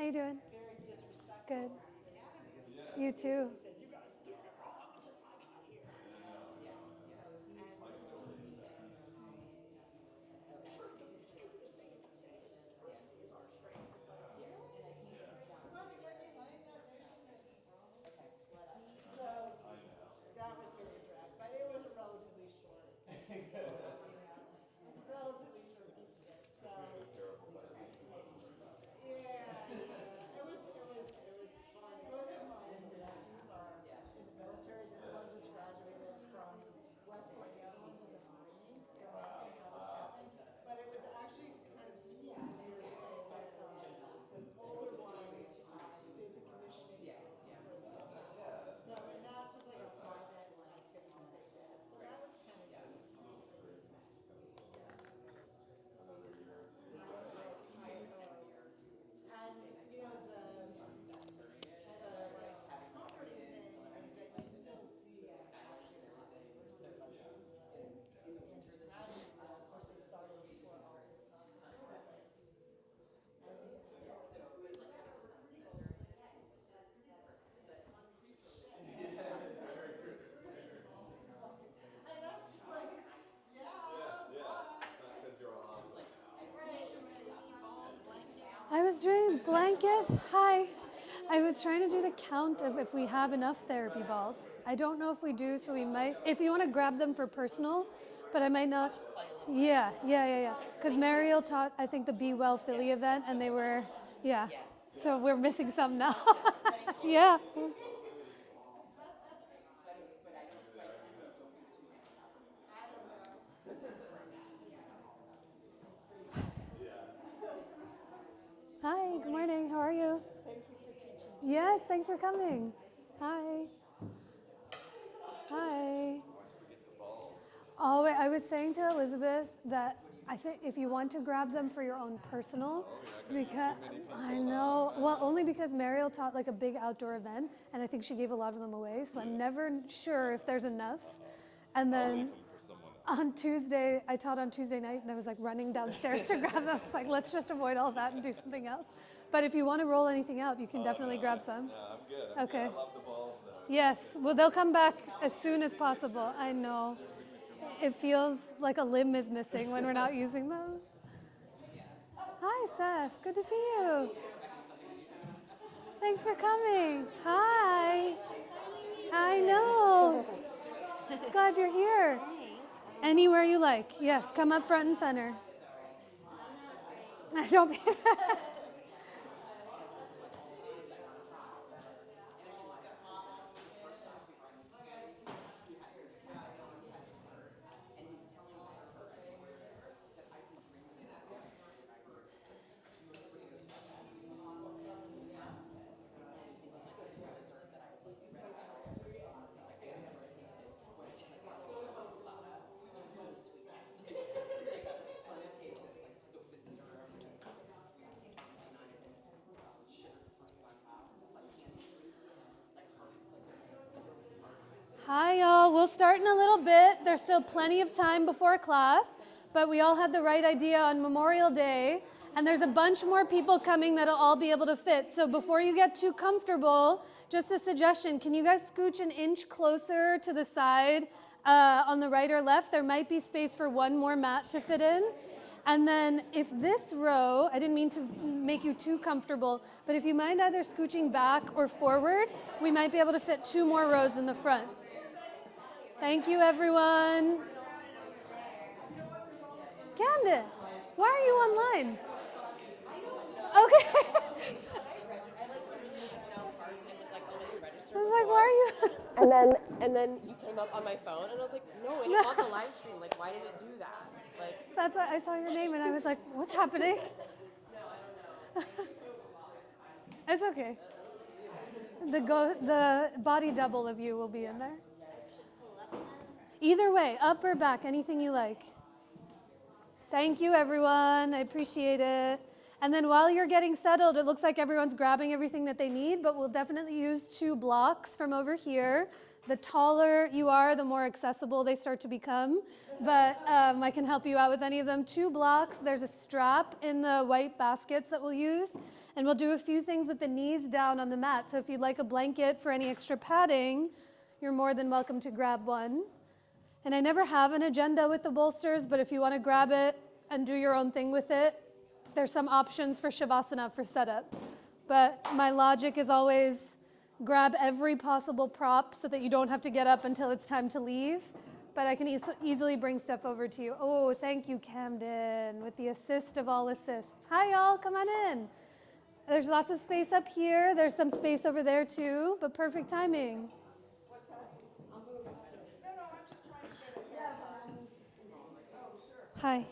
you doing? Very disrespectful. Good. You too. He said, "You guys are doing it wrong. I'm out here." Sure, the stupidest thing you can say to this person is our strength. You want to get behind that mission? So that was sort of a drag, but it was a relatively short. It was a relatively short piece of it. So yeah, it was fun. Both of my nephews are in the military. This one just graduated from West Point. The other one's in the Marines. They're asking how this happened, but it was actually kind of sweet. They were saying the older one did the commissioning for the other. So and that's just like a private thing that they did. So that was kind of neat. And you know the like comforting thing is that you still see actually what they were serving. And of course they started before all this nonsense. And I'm just like, I was doing blanket. Hi. I was trying to do the count of if we have enough therapy balls. I don't know if we do, so we might. If you want to grab them for personal, but I might not. Yeah. Because Mariel taught, I think, the Be Well Philly event, and they were, yeah. So we're missing some now. Yeah. Hi, good morning. How are you? thank you for teaching. Yes, thanks for coming. Hi. Hi. Oh, wait, I was saying to Elizabeth that I think if you want to grab them for your own personal, because I know, well, only because Mariel taught like a big outdoor event, and I think she gave a lot of them away, so I'm never sure if there's enough. And then on Tuesday, I taught on Tuesday night, and I was like running downstairs to grab them. I was like, let's just avoid all that and do something else. But if you want to roll anything out, you can definitely grab some. Yeah, I'm good. Okay. I love the balls though. Yes, well, they'll come back as soon as possible. I know. It feels like a limb is missing when we're not using them. Hi, Seth. Good to see you. Thanks for coming. Hi. I know. Glad you're here. Anywhere you like. Yes, come up front and center. Don't be. Hi, y'all. We'll start in a little bit. There's still plenty of time before class, but we all had the right idea on Memorial Day, and there's a bunch more people coming that'll all be able to fit. So before you get too comfortable, just a suggestion, can you guys scooch an inch closer to the side on the right or left? There might be space for one more mat to fit in. And then if this row, I didn't mean to make you too comfortable, but if you mind either scooching back or forward, we might be able to fit 2 more rows in the front. Thank you, everyone. Camden, why are you online? Okay. I was like, why are you? And then you came up on my phone, and I was like, no, and it's on the live stream. Like, why did it do that? Like, That's why I saw your name, and I was like, what's happening? It's okay. The body double of you will be in there. Either way, up or back, anything you like. Thank you, everyone. I appreciate it. And then while you're getting settled, it looks like everyone's grabbing everything that they need, but we'll definitely use 2 blocks from over here. The taller you are, the more accessible they start to become. But I can help you out with any of them. 2 blocks, there's a strap in the white baskets that we'll use. And we'll do a few things with the knees down on the mat. So if you'd like a blanket for any extra padding, you're more than welcome to grab one. And I never have an agenda with the bolsters, but if you want to grab it and do your own thing with it, there's some options for Shavasana for setup. But my logic is always grab every possible prop so that you don't have to get up until it's time to leave. But I can easily bring stuff over to you. Oh, thank you, Camden, with the assist of all assists. Hi, y'all, come on in. There's lots of space up here. There's some space over there too, but perfect timing. What's that? I'll move. No, I'm just trying to get it. Oh, sure. Hi.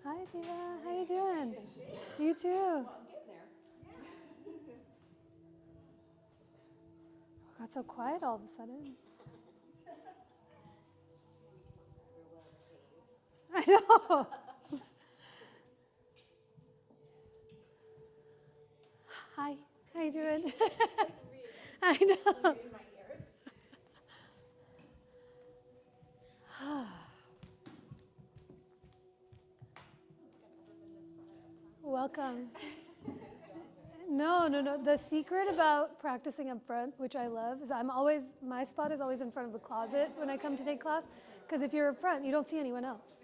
Hi, Tia. How you doing? You too. Oh, got so quiet all of a sudden. I know. Hi. How you doing? I know. Welcome. No. The secret about practicing up front, which I love, is my spot is always in front of the closet when I come to take class, because if you're up front, you don't see anyone else.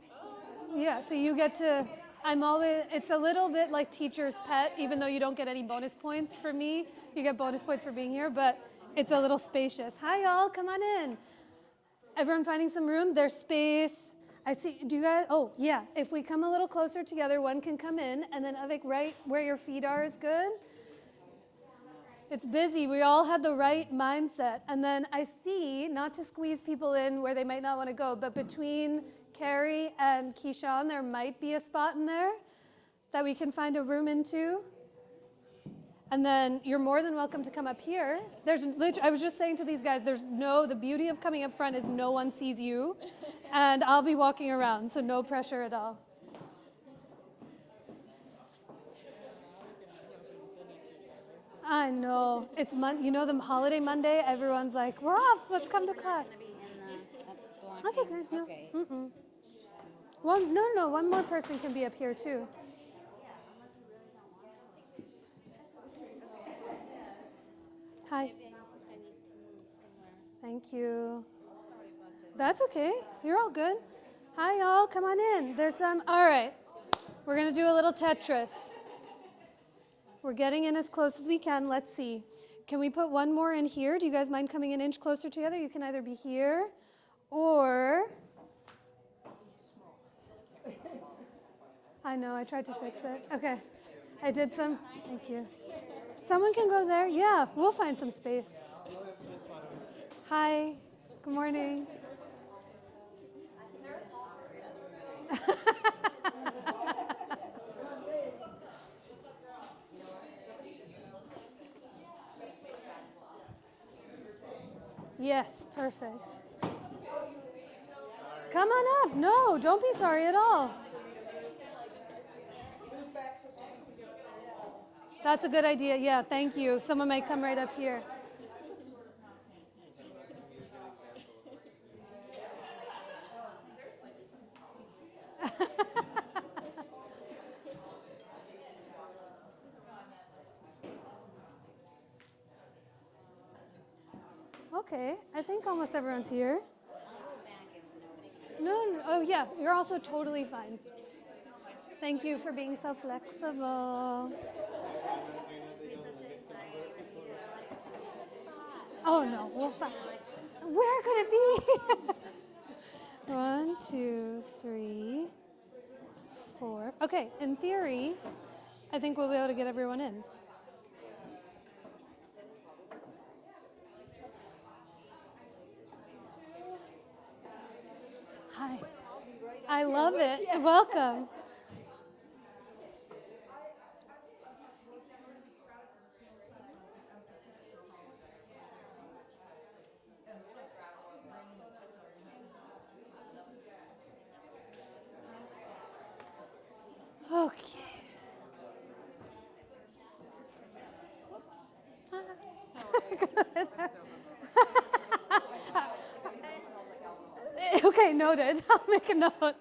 Yeah, so you get to, it's a little bit like teacher's pet, even though you don't get any bonus points for me. You get bonus points for being here, but it's a little spacious. Hi, y'all, come on in. Everyone finding some room? There's space. I see, do you guys, oh yeah, if we come a little closer together, one can come in, and then Avik, right where your feet are is good. It's busy, we all had the right mindset. And then I see, not to squeeze people in where they might not want to go, but between Carrie and Keyshawn, there might be a spot in there that we can find a room into. And then you're more than welcome to come up here. I was just saying to these guys, the beauty of coming up front is no one sees you. And I'll be walking around, so no pressure at all. I know. It's the holiday Monday, everyone's like, we're off, let's come to class. That's okay. No. Okay. Mm-mm. Well, no, one more person can be up here too. Hi. Thank you. That's okay. You're all good. Hi, y'all. Come on in. All right. We're going to do a little Tetris. We're getting in as close as we can. Let's see. Can we put one more in here? Do you guys mind coming an inch closer together? You can either be here or... I know, I tried to fix it. Okay. I did some. Thank you. Someone can go there? Yeah, we'll find some space. Hi. Good morning. Yes, perfect. Come on up. No, don't be sorry at all. That's a good idea. Yeah, thank you. Someone might come right up here. Okay, I think almost everyone's here. No, oh yeah, you're also totally fine. Thank you for being so flexible. Oh no, we'll find. Where could it be? 1, 2, 3, 4. Okay, in theory, I think we'll be able to get everyone in. Hi. I love it. Welcome. Okay. Okay, noted. I'll make a note.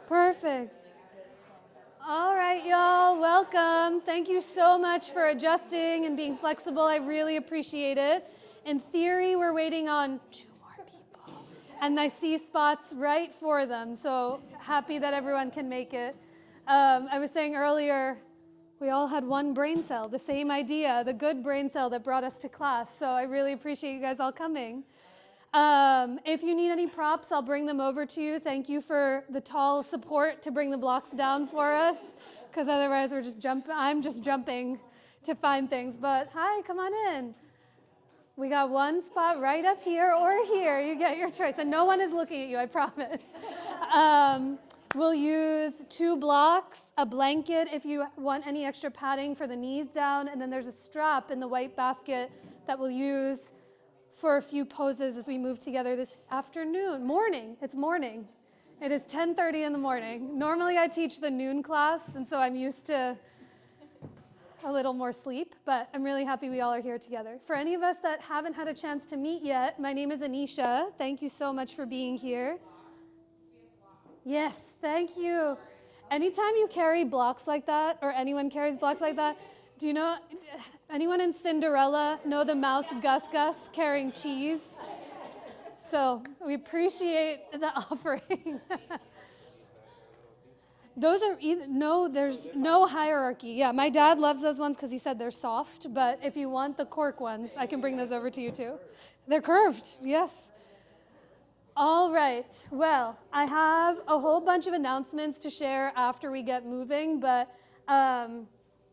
Perfect. All right, y'all, welcome. Thank you so much for adjusting and being flexible. I really appreciate it. In theory, we're waiting on 2 more people, and I see spots right for them, so happy that everyone can make it. I was saying earlier, we all had one brain cell, the same idea, the good brain cell that brought us to class, so I really appreciate you guys all coming. If you need any props, I'll bring them over to you. Thank you for the tall support to bring the blocks down for us, because otherwise I'm just jumping to find things. But hi, come on in. We got one spot right up here or here. You get your choice. And no one is looking at you, I promise. We'll use 2 blocks, a blanket if you want any extra padding for the knees down, and then there's a strap in the white basket that we'll use for a few poses as we move together this morning. It's morning. It is 10:30 in the morning. Normally I teach the noon class, and so I'm used to a little more sleep, but I'm really happy we all are here together. For any of us that haven't had a chance to meet yet, my name is Anisha. Thank you so much for being here. Yes, thank you. Anytime you carry blocks like that, or anyone carries blocks like that, do you know, anyone in Cinderella know the mouse Gus Gus carrying cheese? So we appreciate the offering. Those are there's no hierarchy. Yeah, my dad loves those ones because he said they're soft, but if you want the cork ones, I can bring those over to you too. They're curved, yes. All right, well, I have a whole bunch of announcements to share after we get moving, but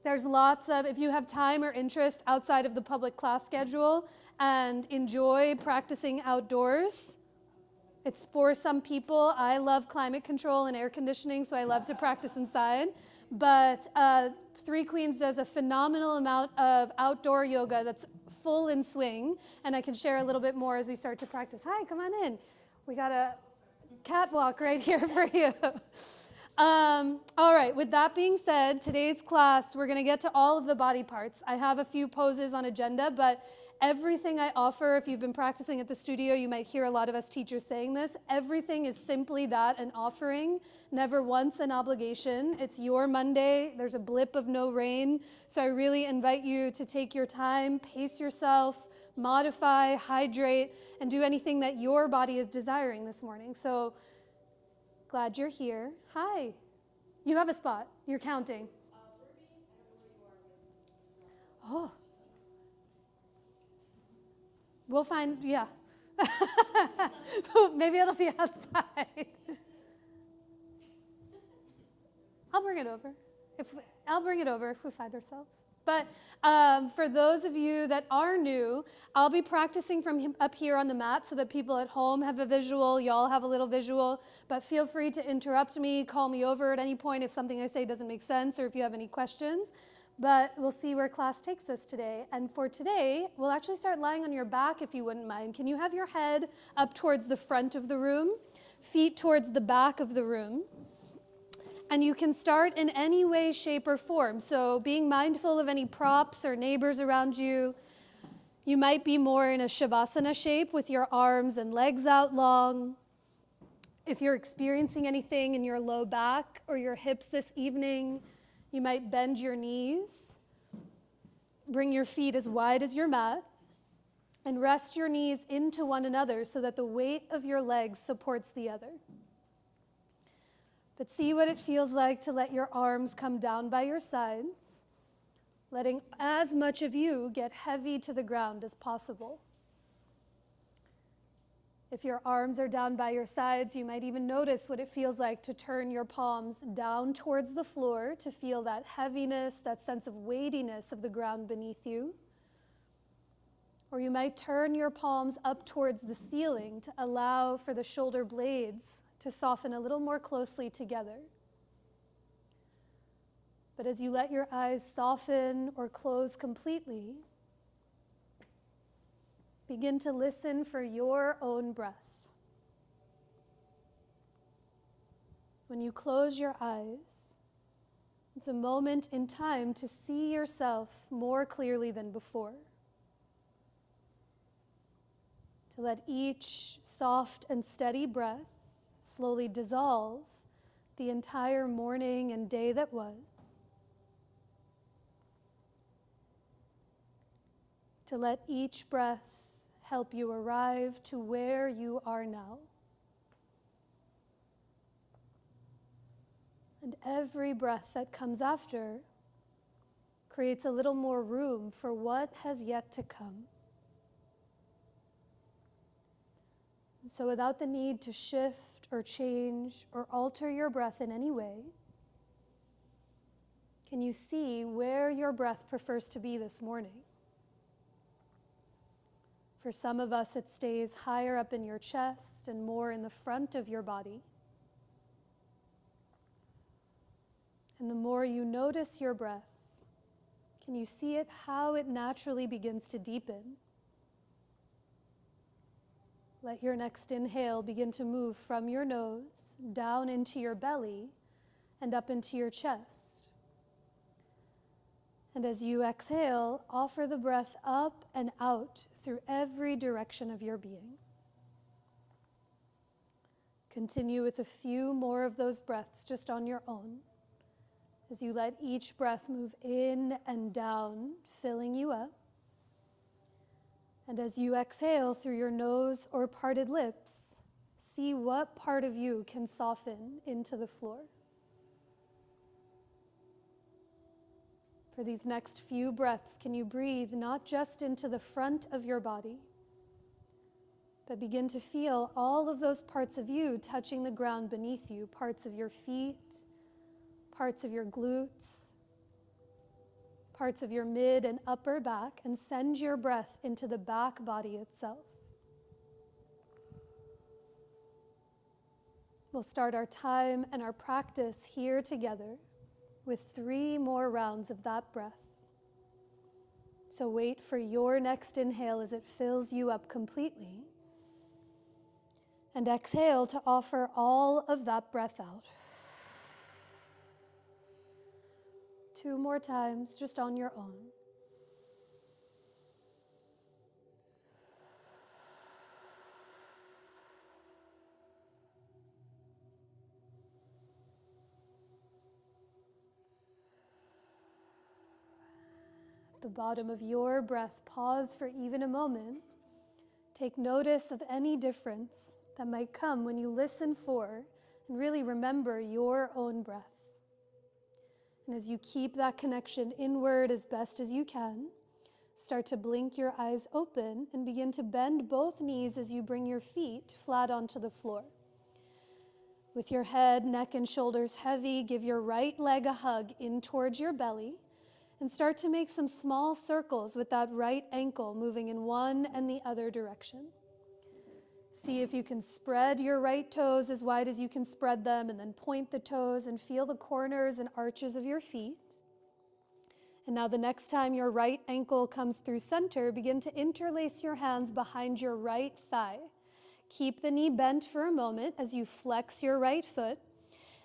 there's lots of, if you have time or interest outside of the public class schedule and enjoy practicing outdoors, it's for some people. I love climate control and air conditioning, so I love to practice inside. But Three Queens does a phenomenal amount of outdoor yoga that's full in swing, and I can share a little bit more as we start to practice. Hi, come on in. We got a catwalk right here for you. All right, with that being said, today's class, we're gonna get to all of the body parts. I have a few poses on agenda, but everything I offer, if you've been practicing at the studio, you might hear a lot of us teachers saying this, everything is simply that, an offering, never once an obligation. It's your Monday, there's a blip of no rain, so I really invite you to take your time, pace yourself, modify, hydrate, and do anything that your body is desiring this morning. So glad you're here. Hi. You have a spot. You're counting. Oh. We'll find, yeah. Maybe it'll be outside. I'll bring it over. I'll bring it over if we find ourselves. But for those of you that are new, I'll be practicing from up here on the mat so that people at home have a visual, y'all have a little visual, but feel free to interrupt me, call me over at any point if something I say doesn't make sense or if you have any questions. But we'll see where class takes us today. And for today, we'll actually start lying on your back if you wouldn't mind. Can you have your head up towards the front of the room, feet towards the back of the room? And you can start in any way, shape, or form. So being mindful of any props or neighbors around you. You might be more in a Shavasana shape with your arms and legs out long. If you're experiencing anything in your low back or your hips this evening, you might bend your knees. Bring your feet as wide as your mat. And rest your knees into one another so that the weight of your legs supports the other. But see what it feels like to let your arms come down by your sides, letting as much of you get heavy to the ground as possible. If your arms are down by your sides, you might even notice what it feels like to turn your palms down towards the floor to feel that heaviness, that sense of weightiness of the ground beneath you. Or you might turn your palms up towards the ceiling to allow for the shoulder blades to soften a little more closely together. But as you let your eyes soften or close completely, begin to listen for your own breath. When you close your eyes, it's a moment in time to see yourself more clearly than before. To let each soft and steady breath slowly dissolve the entire morning and day that was. To let each breath help you arrive to where you are now. And every breath that comes after creates a little more room for what has yet to come. So without the need to shift or change or alter your breath in any way, can you see where your breath prefers to be this morning? For some of us, it stays higher up in your chest and more in the front of your body. And the more you notice your breath, can you see it, how it naturally begins to deepen? Let your next inhale begin to move from your nose down into your belly and up into your chest. And as you exhale, offer the breath up and out through every direction of your being. Continue with a few more of those breaths just on your own, as you let each breath move in and down, filling you up. And as you exhale through your nose or parted lips, see what part of you can soften into the floor. For these next few breaths, can you breathe not just into the front of your body, but begin to feel all of those parts of you touching the ground beneath you, parts of your feet, parts of your glutes, parts of your mid and upper back, and send your breath into the back body itself. We'll start our time and our practice here together with 3 more rounds of that breath. So wait for your next inhale as it fills you up completely. And exhale to offer all of that breath out. 2 more times, just on your own. At the bottom of your breath, pause for even a moment. Take notice of any difference that might come when you listen for and really remember your own breath. And as you keep that connection inward as best as you can, start to blink your eyes open and begin to bend both knees as you bring your feet flat onto the floor. With your head, neck, and shoulders heavy, give your right leg a hug in towards your belly and start to make some small circles with that right ankle moving in one and the other direction. See if you can spread your right toes as wide as you can spread them, and then point the toes and feel the corners and arches of your feet. And now the next time your right ankle comes through center, begin to interlace your hands behind your right thigh. Keep the knee bent for a moment as you flex your right foot.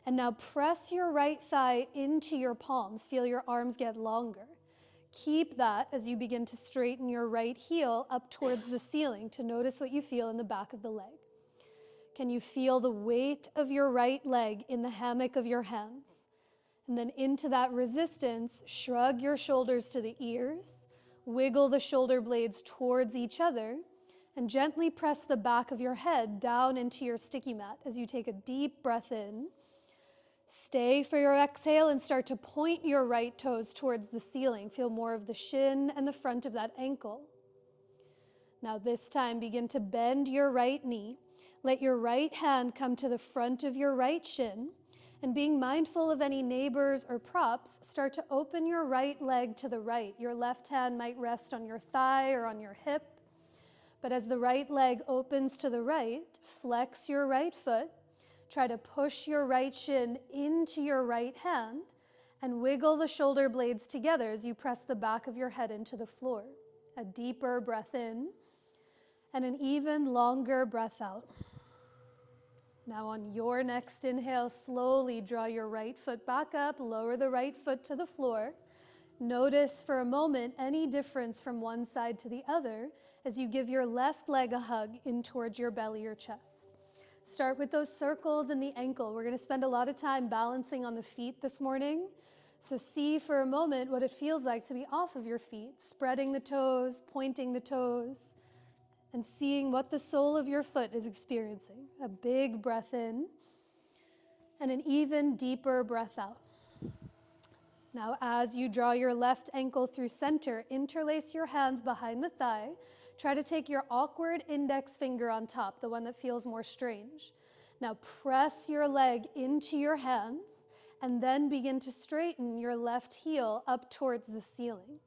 And now press your right thigh into your palms. Feel your arms get longer. Keep that as you begin to straighten your right heel up towards the ceiling to notice what you feel in the back of the leg. Can you feel the weight of your right leg in the hammock of your hands? And then into that resistance, shrug your shoulders to the ears, wiggle the shoulder blades towards each other, and gently press the back of your head down into your sticky mat as you take a deep breath in. Stay for your exhale and start to point your right toes towards the ceiling. Feel more of the shin and the front of that ankle. Now this time, begin to bend your right knee. Let your right hand come to the front of your right shin. And being mindful of any neighbors or props, start to open your right leg to the right. Your left hand might rest on your thigh or on your hip. But as the right leg opens to the right, flex your right foot. Try to push your right shin into your right hand and wiggle the shoulder blades together as you press the back of your head into the floor. A deeper breath in and an even longer breath out. Now on your next inhale, slowly draw your right foot back up, lower the right foot to the floor. Notice for a moment any difference from one side to the other as you give your left leg a hug in towards your belly or chest. Start with those circles in the ankle. We're going to spend a lot of time balancing on the feet this morning. So see for a moment what it feels like to be off of your feet, spreading the toes, pointing the toes, and seeing what the sole of your foot is experiencing. A big breath in and an even deeper breath out. Now, as you draw your left ankle through center, interlace your hands behind the thigh. Try to take your awkward index finger on top, the one that feels more strange. Now, press your leg into your hands and then begin to straighten your left heel up towards the ceiling.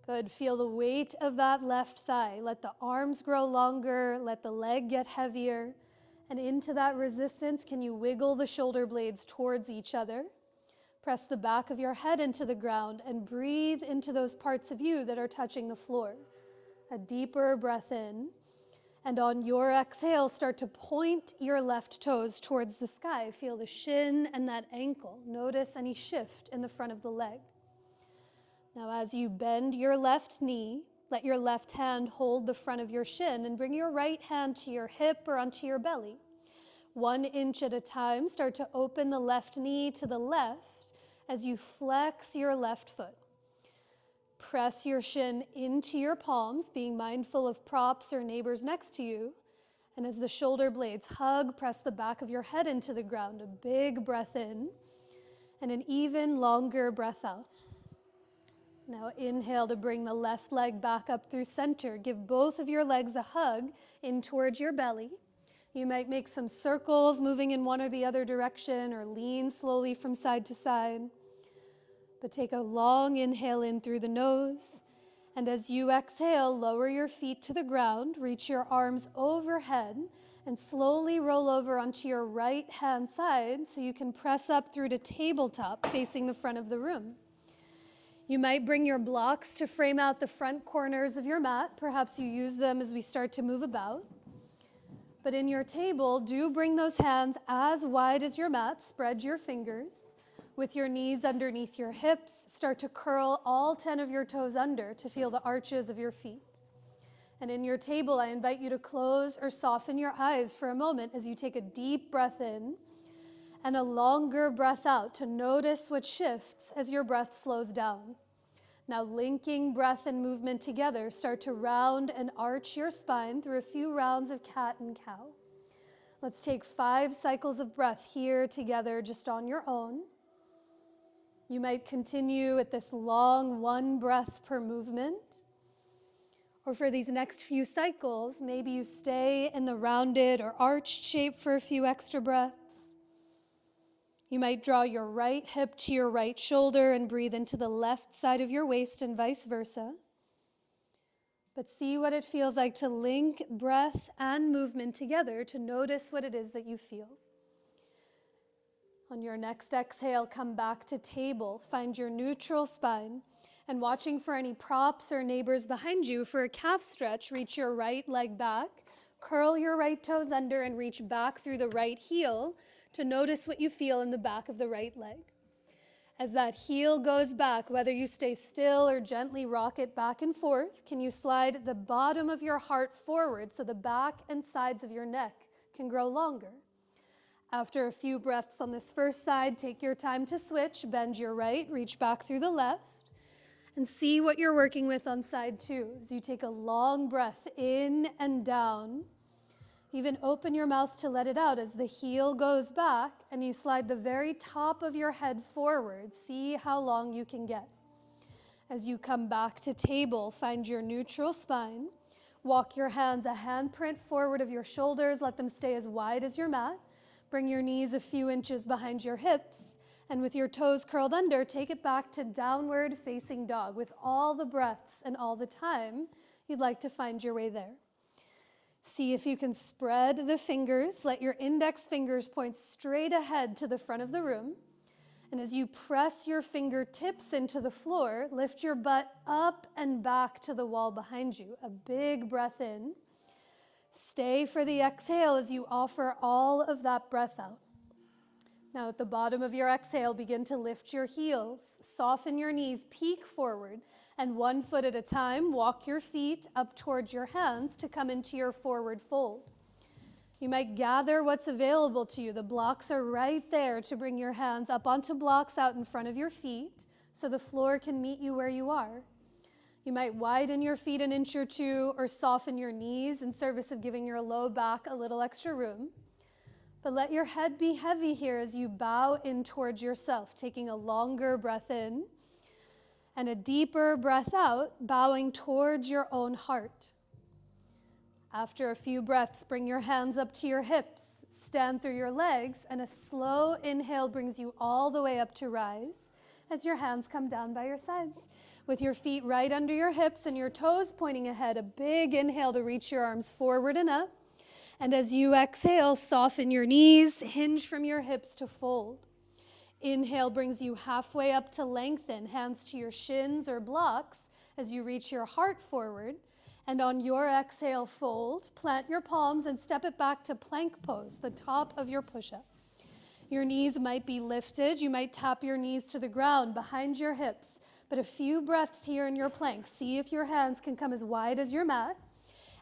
Good. Feel the weight of that left thigh. Let the arms grow longer. Let the leg get heavier. And into that resistance, can you wiggle the shoulder blades towards each other? Press the back of your head into the ground and breathe into those parts of you that are touching the floor. A deeper breath in. And on your exhale, start to point your left toes towards the sky. Feel the shin and that ankle. Notice any shift in the front of the leg. Now, as you bend your left knee, let your left hand hold the front of your shin and bring your right hand to your hip or onto your belly. 1 inch at a time, start to open the left knee to the left as you flex your left foot. Press your shin into your palms, being mindful of props or neighbors next to you. And as the shoulder blades hug, press the back of your head into the ground. A big breath in and an even longer breath out. Now inhale to bring the left leg back up through center. Give both of your legs a hug in towards your belly. You might make some circles moving in one or the other direction or lean slowly from side to side. But take a long inhale in through the nose. And as you exhale, lower your feet to the ground, reach your arms overhead, and slowly roll over onto your right hand side so you can press up through to tabletop facing the front of the room. You might bring your blocks to frame out the front corners of your mat. Perhaps you use them as we start to move about. But in your table, do bring those hands as wide as your mat. Spread your fingers. With your knees underneath your hips, start to curl all 10 of your toes under to feel the arches of your feet. And in your table, I invite you to close or soften your eyes for a moment as you take a deep breath in and a longer breath out to notice what shifts as your breath slows down. Now linking breath and movement together, start to round and arch your spine through a few rounds of cat and cow. Let's take 5 cycles of breath here together just on your own. You might continue at this long 1 breath per movement. Or for these next few cycles, maybe you stay in the rounded or arched shape for a few extra breaths. You might draw your right hip to your right shoulder and breathe into the left side of your waist and vice versa. But see what it feels like to link breath and movement together to notice what it is that you feel. On your next exhale, come back to table. Find your neutral spine. And watching for any props or neighbors behind you, for a calf stretch, reach your right leg back, curl your right toes under, and reach back through the right heel to notice what you feel in the back of the right leg. As that heel goes back, whether you stay still or gently rock it back and forth, can you slide the bottom of your heart forward so the back and sides of your neck can grow longer? After a few breaths on this first side, take your time to switch. Bend your right, reach back through the left, and see what you're working with on side 2. As you take a long breath in and down, even open your mouth to let it out as the heel goes back and you slide the very top of your head forward. See how long you can get. As you come back to table, find your neutral spine. Walk your hands a handprint forward of your shoulders. Let them stay as wide as your mat. Bring your knees a few inches behind your hips. And with your toes curled under, take it back to downward facing dog with all the breaths and all the time you'd like to find your way there. See if you can spread the fingers. Let your index fingers point straight ahead to the front of the room. And as you press your fingertips into the floor, lift your butt up and back to the wall behind you. A big breath in. Stay for the exhale as you offer all of that breath out. Now at the bottom of your exhale, begin to lift your heels. Soften your knees, peek forward, and 1 foot at a time, walk your feet up towards your hands to come into your forward fold. You might gather what's available to you. The blocks are right there to bring your hands up onto blocks out in front of your feet so the floor can meet you where you are. You might widen your feet an inch or two or soften your knees in service of giving your low back a little extra room. But let your head be heavy here as you bow in towards yourself, taking a longer breath in and a deeper breath out, bowing towards your own heart. After a few breaths, bring your hands up to your hips, stand through your legs, and a slow inhale brings you all the way up to rise as your hands come down by your sides. With your feet right under your hips and your toes pointing ahead, a big inhale to reach your arms forward and up. And as you exhale, soften your knees, hinge from your hips to fold. Inhale brings you halfway up to lengthen, hands to your shins or blocks as you reach your heart forward. And on your exhale, fold, plant your palms and step it back to plank pose, the top of your push-up. Your knees might be lifted. You might tap your knees to the ground behind your hips. But a few breaths here in your plank. See if your hands can come as wide as your mat.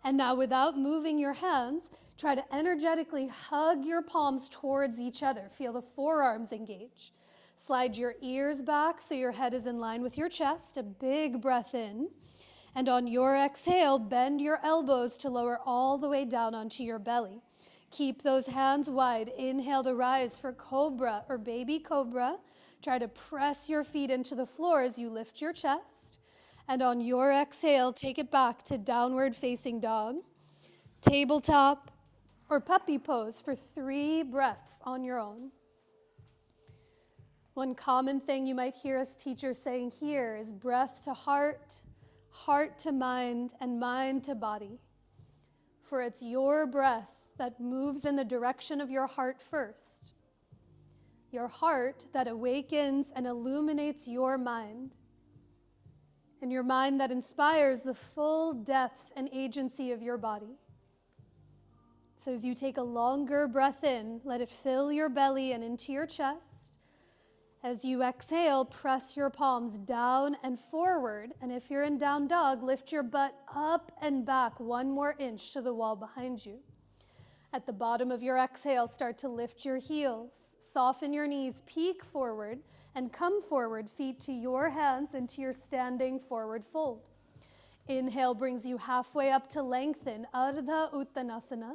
And now without moving your hands, try to energetically hug your palms towards each other. Feel the forearms engage. Slide your ears back so your head is in line with your chest. A big breath in. And on your exhale, bend your elbows to lower all the way down onto your belly. Keep those hands wide. Inhale to rise for cobra or baby cobra. Try to press your feet into the floor as you lift your chest. And on your exhale, take it back to downward facing dog, tabletop, or puppy pose for 3 breaths on your own. One common thing you might hear us teachers saying here is breath to heart, heart to mind, and mind to body. For it's your breath that moves in the direction of your heart first. Your heart that awakens and illuminates your mind. And your mind that inspires the full depth and agency of your body. So as you take a longer breath in, let it fill your belly and into your chest. As you exhale, press your palms down and forward. And if you're in down dog, lift your butt up and back 1 more inch to the wall behind you. At the bottom of your exhale, start to lift your heels. Soften your knees, peek forward, and come forward, feet to your hands into your standing forward fold. Inhale brings you halfway up to lengthen, Ardha Uttanasana.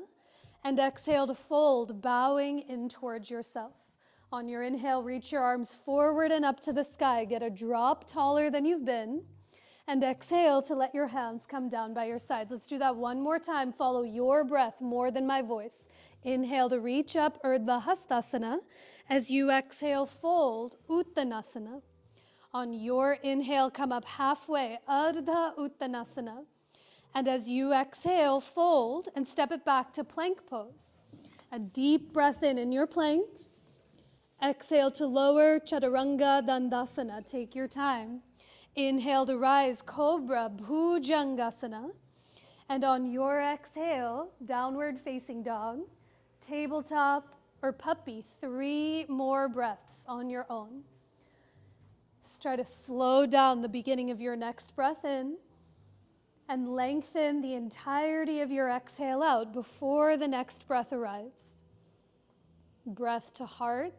And exhale to fold, bowing in towards yourself. On your inhale, reach your arms forward and up to the sky. Get a drop taller than you've been. And exhale to let your hands come down by your sides. Let's do that 1 more time. Follow your breath more than my voice. Inhale to reach up, Urdhva Hastasana. As you exhale, fold, Uttanasana. On your inhale, come up halfway, Ardha Uttanasana. And as you exhale, fold and step it back to plank pose. A deep breath in your plank. Exhale to lower, Chaturanga Dandasana. Take your time. Inhale to rise, Cobra, Bhujangasana. And on your exhale, downward facing dog, tabletop, or puppy. 3 more breaths on your own. Just try to slow down the beginning of your next breath in and lengthen the entirety of your exhale out before the next breath arrives. Breath to heart,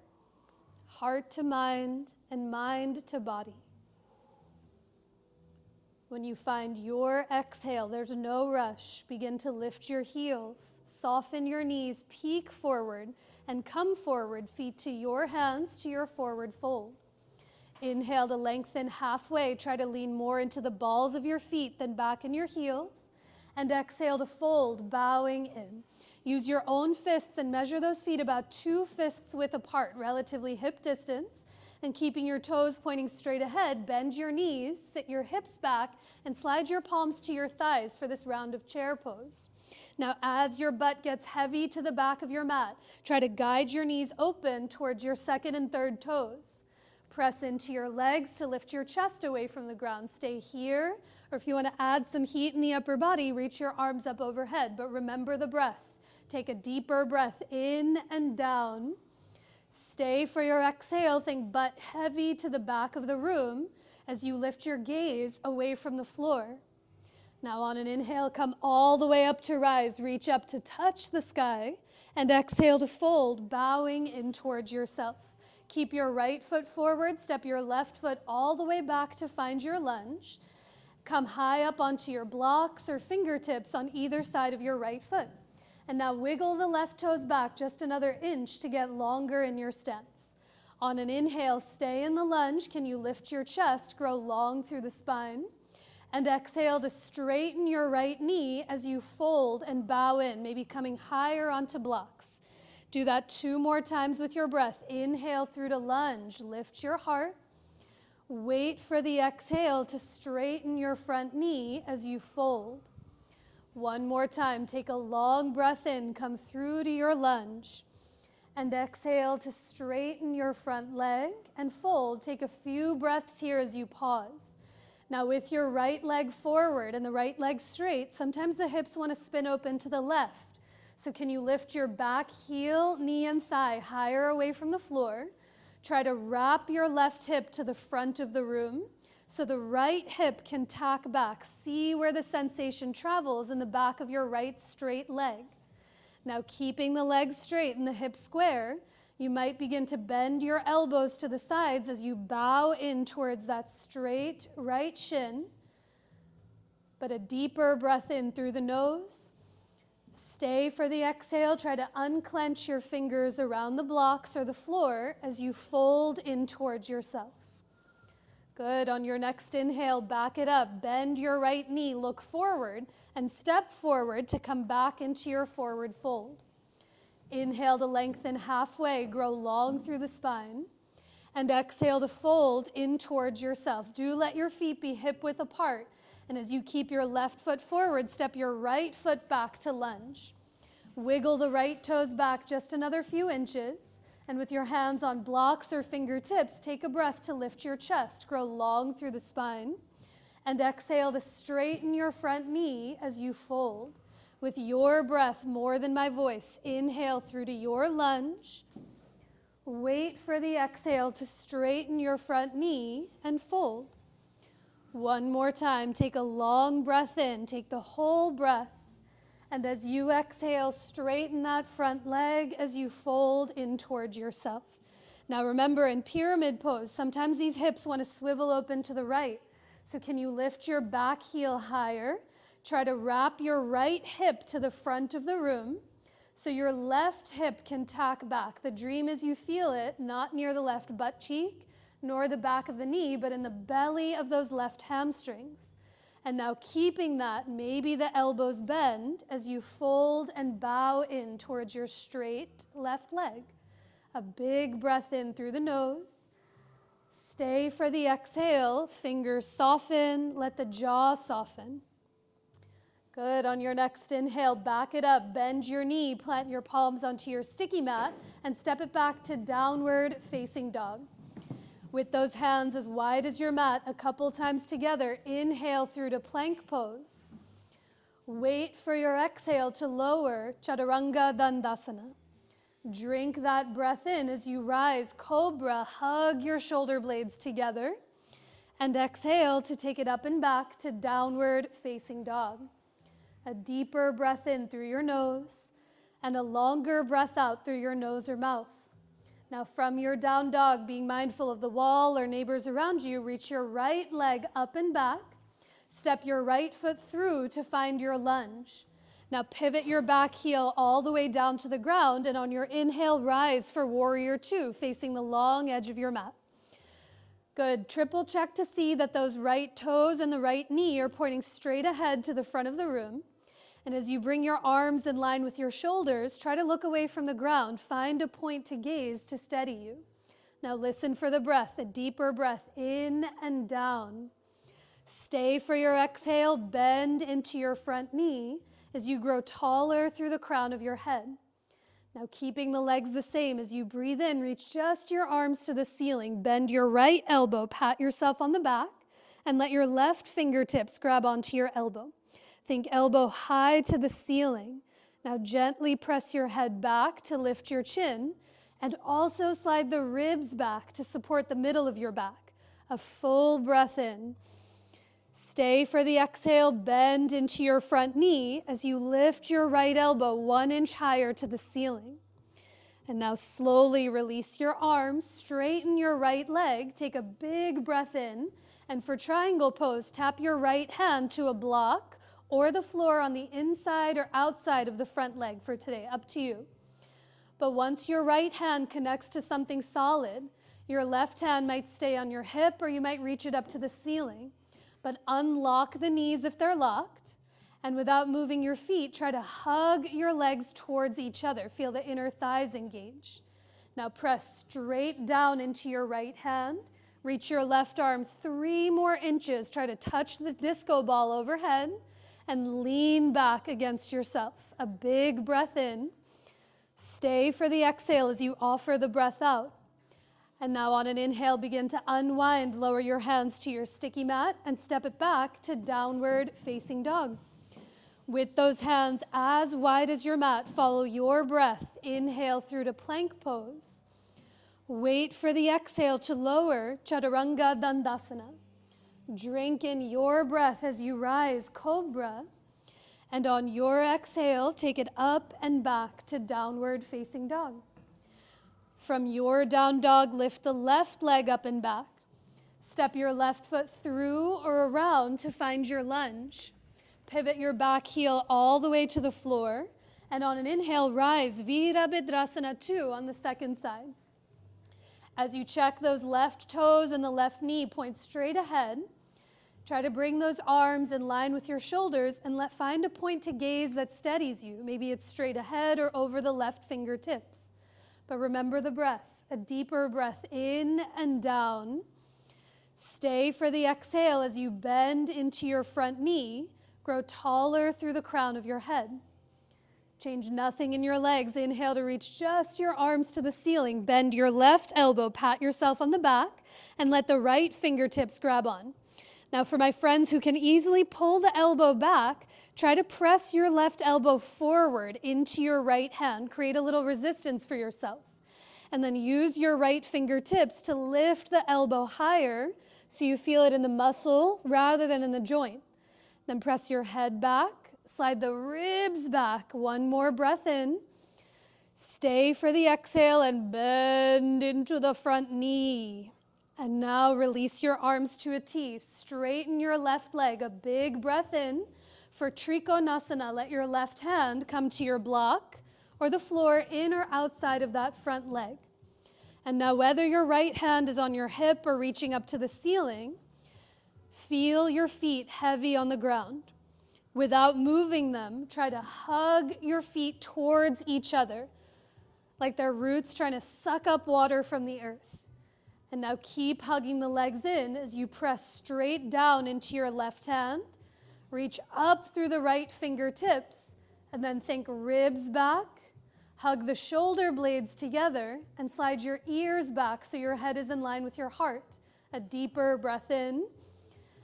heart to mind, and mind to body. When you find your exhale, there's no rush. Begin to lift your heels, soften your knees, peek forward, and come forward, feet to your hands, to your forward fold. Inhale to lengthen halfway. Try to lean more into the balls of your feet than back in your heels. And exhale to fold, bowing in. Use your own fists and measure those feet about 2 fists width apart, relatively hip distance. And keeping your toes pointing straight ahead, bend your knees, sit your hips back, and slide your palms to your thighs for this round of chair pose. Now, as your butt gets heavy to the back of your mat, try to guide your knees open towards your second and third toes. Press into your legs to lift your chest away from the ground. Stay here, or if you want to add some heat in the upper body, reach your arms up overhead. But remember the breath. Take a deeper breath in and down. Stay for your exhale. Think butt heavy to the back of the room as you lift your gaze away from the floor. Now on an inhale, come all the way up to rise. Reach up to touch the sky. And exhale to fold, bowing in towards yourself. Keep your right foot forward. Step your left foot all the way back to find your lunge. Come high up onto your blocks or fingertips on either side of your right foot. And now wiggle the left toes back just another inch to get longer in your stance. On an inhale, stay in the lunge. Can you lift your chest, grow long through the spine? And exhale to straighten your right knee as you fold and bow in, maybe coming higher onto blocks. Do that 2 more times with your breath. Inhale through to lunge. Lift your heart. Wait for the exhale to straighten your front knee as you fold. 1 more time. Take a long breath in. Come through to your lunge. And exhale to straighten your front leg and fold. Take a few breaths here as you pause. Now with your right leg forward and the right leg straight, sometimes the hips want to spin open to the left. So can you lift your back heel, knee, and thigh higher away from the floor? Try to wrap your left hip to the front of the room so the right hip can tack back. See where the sensation travels in the back of your right straight leg. Now keeping the legs straight and the hips square, you might begin to bend your elbows to the sides as you bow in towards that straight right shin. But a deeper breath in through the nose. Stay for the exhale. Try to unclench your fingers around the blocks or the floor as you fold in towards yourself. Good. On your next inhale, back it up. Bend your right knee, look forward, and step forward to come back into your forward fold. Inhale to lengthen halfway, grow long through the spine. And exhale to fold in towards yourself. Do let your feet be hip width apart. And as you keep your left foot forward, step your right foot back to lunge. Wiggle the right toes back just another few inches. And with your hands on blocks or fingertips, take a breath to lift your chest, grow long through the spine. And exhale to straighten your front knee as you fold. With your breath more than my voice, inhale through to your lunge. Wait for the exhale to straighten your front knee and fold. 1 more time, take a long breath in, take the whole breath. And as you exhale, straighten that front leg as you fold in towards yourself. Now remember, in pyramid pose, sometimes these hips want to swivel open to the right. So can you lift your back heel higher? Try to wrap your right hip to the front of the room so your left hip can tack back. The dream is you feel it, not near the left butt cheek, nor the back of the knee, but in the belly of those left hamstrings. And now keeping that, maybe the elbows bend as you fold and bow in towards your straight left leg. A big breath in through the nose. Stay for the exhale, fingers soften, let the jaw soften. Good. On your next inhale, back it up, bend your knee, plant your palms onto your sticky mat, and step it back to downward facing dog. With those hands as wide as your mat, a couple times together, inhale through to plank pose. Wait for your exhale to lower, Chaturanga Dandasana. Drink that breath in as you rise, cobra, hug your shoulder blades together. And exhale to take it up and back to downward facing dog. A deeper breath in through your nose and a longer breath out through your nose or mouth. Now from your down dog, being mindful of the wall or neighbors around you, reach your right leg up and back. Step your right foot through to find your lunge. Now pivot your back heel all the way down to the ground, and on your inhale, rise for warrior 2, facing the long edge of your mat. Good. Triple check to see that those right toes and the right knee are pointing straight ahead to the front of the room. And as you bring your arms in line with your shoulders, try to look away from the ground. Find a point to gaze to steady you. Now listen for the breath, a deeper breath in and down. Stay for your exhale, bend into your front knee as you grow taller through the crown of your head. Now keeping the legs the same, as you breathe in, reach just your arms to the ceiling. Bend your right elbow, pat yourself on the back, and let your left fingertips grab onto your elbow. Think elbow high to the ceiling. Now gently press your head back to lift your chin, and also slide the ribs back to support the middle of your back. A full breath in. Stay for the exhale, bend into your front knee as you lift your right elbow 1 inch higher to the ceiling. And now slowly release your arms, straighten your right leg, take a big breath in, and for triangle pose, tap your right hand to a block or the floor on the inside or outside of the front leg for today, up to you. But once your right hand connects to something solid, your left hand might stay on your hip or you might reach it up to the ceiling. But unlock the knees if they're locked, and without moving your feet, try to hug your legs towards each other. Feel the inner thighs engage. Now press straight down into your right hand. Reach your left arm 3 more inches. Try to touch the disco ball overhead and lean back against yourself. A big breath in. Stay for the exhale as you offer the breath out. And now on an inhale, begin to unwind. Lower your hands to your sticky mat and step it back to downward facing dog. With those hands as wide as your mat, follow your breath. Inhale through to plank pose. Wait for the exhale to lower, Chaturanga Dandasana. Drink in your breath as you rise, Cobra. And on your exhale, take it up and back to downward facing dog. From your down dog, lift the left leg up and back. Step your left foot through or around to find your lunge. Pivot your back heel all the way to the floor. And on an inhale, rise, Virabhadrasana 2 on the second side. As you check those left toes and the left knee, point straight ahead. Try to bring those arms in line with your shoulders and find a point to gaze that steadies you. Maybe it's straight ahead or over the left fingertips. But remember the breath, a deeper breath in and down. Stay for the exhale as you bend into your front knee. Grow taller through the crown of your head. Change nothing in your legs. Inhale to reach just your arms to the ceiling. Bend your left elbow, pat yourself on the back, and let the right fingertips grab on. Now for my friends who can easily pull the elbow back, try to press your left elbow forward into your right hand. Create a little resistance for yourself. And then use your right fingertips to lift the elbow higher so you feel it in the muscle rather than in the joint. Then press your head back, slide the ribs back. 1 more breath in. Stay for the exhale and bend into the front knee. And now release your arms to a T. Straighten your left leg, a big breath in. For Trikonasana, let your left hand come to your block or the floor in or outside of that front leg. And now whether your right hand is on your hip or reaching up to the ceiling, feel your feet heavy on the ground. Without moving them, try to hug your feet towards each other, like their roots trying to suck up water from the earth. And now keep hugging the legs in as you press straight down into your left hand. Reach up through the right fingertips, and then think ribs back. Hug the shoulder blades together and slide your ears back so your head is in line with your heart. A deeper breath in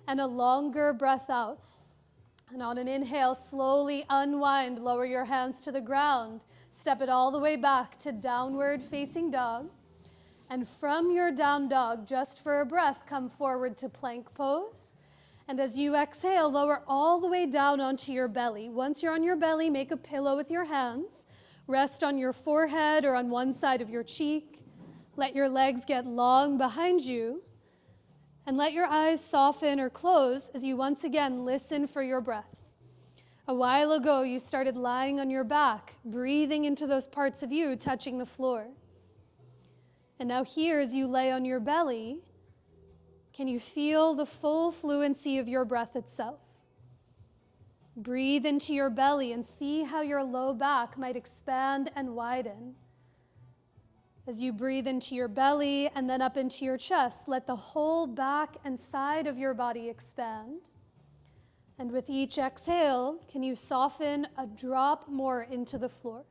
and a longer breath out. And on an inhale, slowly unwind, lower your hands to the ground. Step it all the way back to downward facing dog. And from your down dog, just for a breath, come forward to plank pose. And as you exhale, lower all the way down onto your belly. Once you're on your belly, make a pillow with your hands. Rest on your forehead or on one side of your cheek. Let your legs get long behind you. And let your eyes soften or close as you once again listen for your breath. A while ago, you started lying on your back, breathing into those parts of you touching the floor. And now here, as you lay on your belly, can you feel the full fluency of your breath itself? Breathe into your belly and see how your low back might expand and widen. As you breathe into your belly and then up into your chest, let the whole back and side of your body expand. And with each exhale, can you soften a drop more into the floor?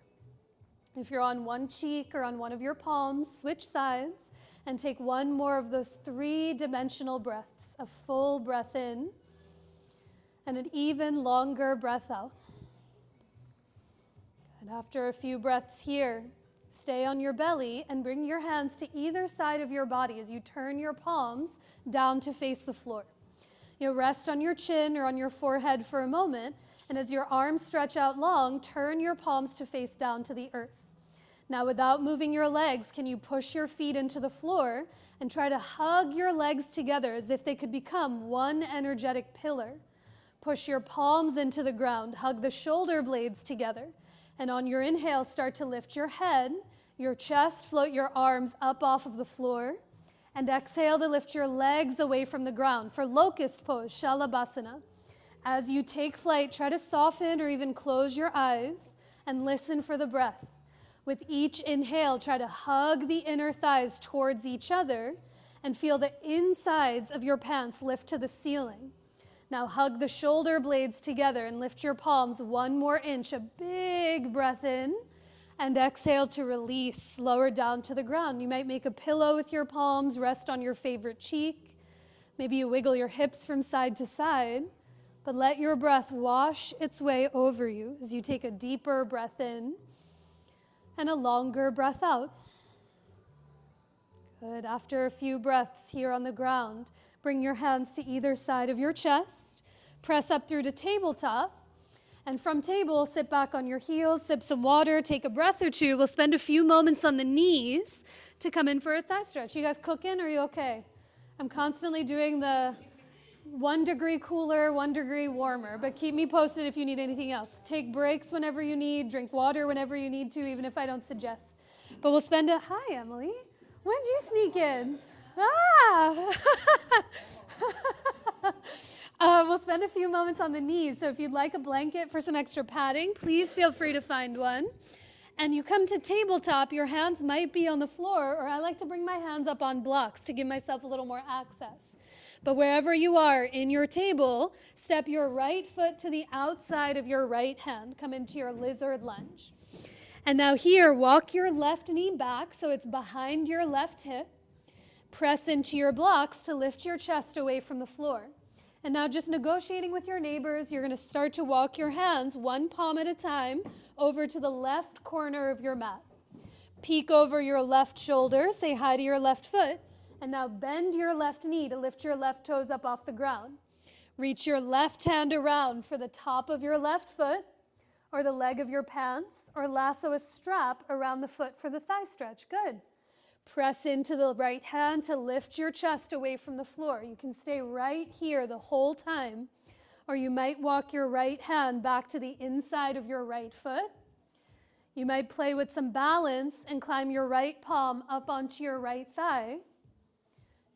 If you're on one cheek or on one of your palms, switch sides and take one more of those 3-dimensional breaths, a full breath in and an even longer breath out. And after a few breaths here, stay on your belly and bring your hands to either side of your body as you turn your palms down to face the floor. You'll rest on your chin or on your forehead for a moment, and as your arms stretch out long, turn your palms to face down to the earth. Now, without moving your legs, can you push your feet into the floor and try to hug your legs together as if they could become one energetic pillar? Push your palms into the ground, hug the shoulder blades together, and on your inhale, start to lift your head, your chest, float your arms up off of the floor, and exhale to lift your legs away from the ground for locust pose, Shalabhasana. As you take flight, try to soften or even close your eyes and listen for the breath. With each inhale, try to hug the inner thighs towards each other and feel the insides of your pants lift to the ceiling. Now hug the shoulder blades together and lift your palms 1 more inch, a big breath in, and exhale to release, lower down to the ground. You might make a pillow with your palms, rest on your favorite cheek. Maybe you wiggle your hips from side to side, but let your breath wash its way over you as you take a deeper breath in and a longer breath out. Good. After a few breaths here on the ground, bring your hands to either side of your chest, press up through to tabletop, and from table, sit back on your heels, sip some water, take a breath or two. We'll spend a few moments on the knees to come in for a thigh stretch. You guys cooking? Are you okay? I'm constantly doing the 1 degree cooler, 1 degree warmer, but keep me posted if you need anything else. Take breaks whenever you need, drink water whenever you need to, even if I don't suggest. But we'll spend hi, Emily. When'd you sneak in? We'll spend a few moments on the knees, so if you'd like a blanket for some extra padding, please feel free to find one. And you come to tabletop, your hands might be on the floor, or I like to bring my hands up on blocks to give myself a little more access. But wherever you are in your table, step your right foot to the outside of your right hand. Come into your lizard lunge. And now here, walk your left knee back so it's behind your left hip. Press into your blocks to lift your chest away from the floor. And now just negotiating with your neighbors, you're going to start to walk your hands 1 palm at a time over to the left corner of your mat. Peek over your left shoulder, say hi to your left foot, and now bend your left knee to lift your left toes up off the ground. Reach your left hand around for the top of your left foot or the leg of your pants, or lasso a strap around the foot for the thigh stretch. Good. Press into the right hand to lift your chest away from the floor. You can stay right here the whole time, or you might walk your right hand back to the inside of your right foot. You might play with some balance and climb your right palm up onto your right thigh.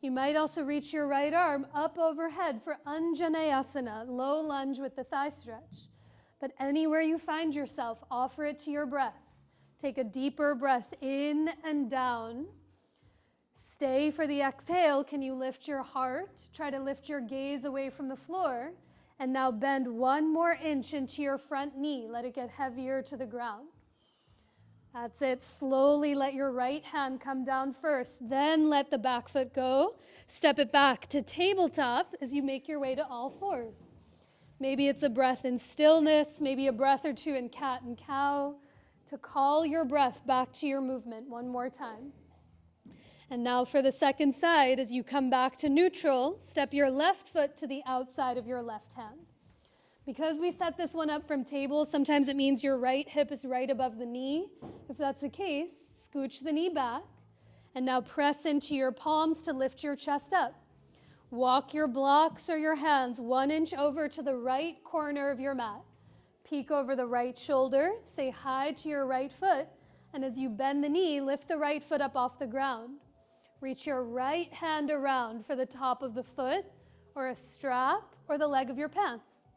You might also reach your right arm up overhead for Anjaneyasana, low lunge with the thigh stretch. But anywhere you find yourself, offer it to your breath. Take a deeper breath in and down. Stay for the exhale. Can you lift your heart? Try to lift your gaze away from the floor. And now bend 1 more inch into your front knee. Let it get heavier to the ground. That's it. Slowly let your right hand come down first. Then let the back foot go. Step it back to tabletop as you make your way to all fours. Maybe it's a breath in stillness, maybe a breath or two in cat and cow, to call your breath back to your movement 1 more time. And now for the second side, as you come back to neutral, step your left foot to the outside of your left hand. Because we set this one up from table, sometimes it means your right hip is right above the knee. If that's the case, scooch the knee back, and now press into your palms to lift your chest up. Walk your blocks or your hands 1 inch over to the right corner of your mat. Peek over the right shoulder, say hi to your right foot, and as you bend the knee, lift the right foot up off the ground. Reach your right hand around for the top of the foot or a strap or the leg of your pants.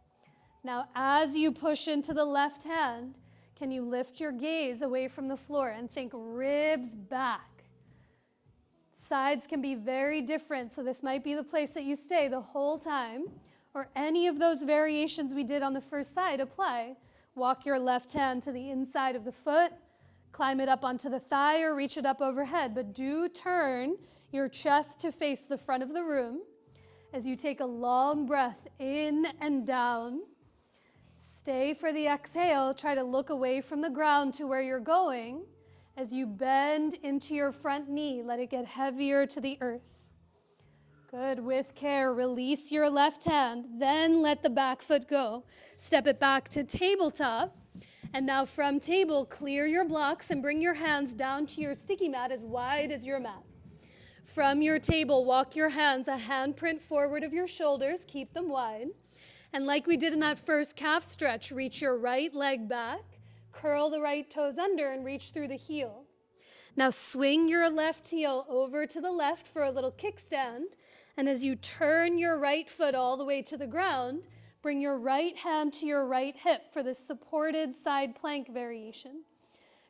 Now, as you push into the left hand, can you lift your gaze away from the floor and think ribs back? Sides can be very different, so this might be the place that you stay the whole time, or any of those variations we did on the first side apply. Walk your left hand to the inside of the foot, climb it up onto the thigh or reach it up overhead, but do turn your chest to face the front of the room as you take a long breath in and down. Stay for the exhale. Try to look away from the ground to where you're going as you bend into your front knee. Let it get heavier to the earth. Good. With care, release your left hand, then let the back foot go. Step it back to tabletop. And now from table, clear your blocks and bring your hands down to your sticky mat as wide as your mat. From your table, walk your hands a handprint forward of your shoulders. Keep them wide. And like we did in that first calf stretch, reach your right leg back, curl the right toes under, and reach through the heel. Now swing your left heel over to the left for a little kickstand. And as you turn your right foot all the way to the ground, bring your right hand to your right hip for the supported side plank variation.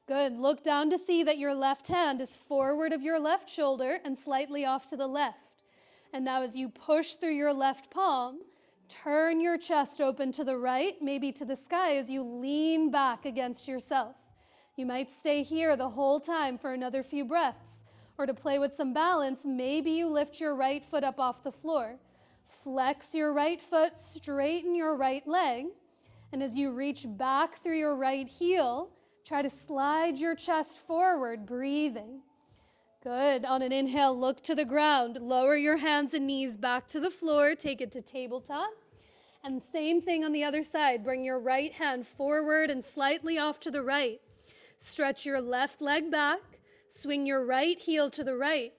Good. Look down to see that your left hand is forward of your left shoulder and slightly off to the left. And now as you push through your left palm, turn your chest open to the right, maybe to the sky as you lean back against yourself. You might stay here the whole time for another few breaths. Or to play with some balance, maybe you lift your right foot up off the floor. Flex your right foot, straighten your right leg. And as you reach back through your right heel, try to slide your chest forward, breathing. Good. On an inhale, look to the ground. Lower your hands and knees back to the floor. Take it to tabletop. And same thing on the other side. Bring your right hand forward and slightly off to the right. Stretch your left leg back. Swing your right heel to the right.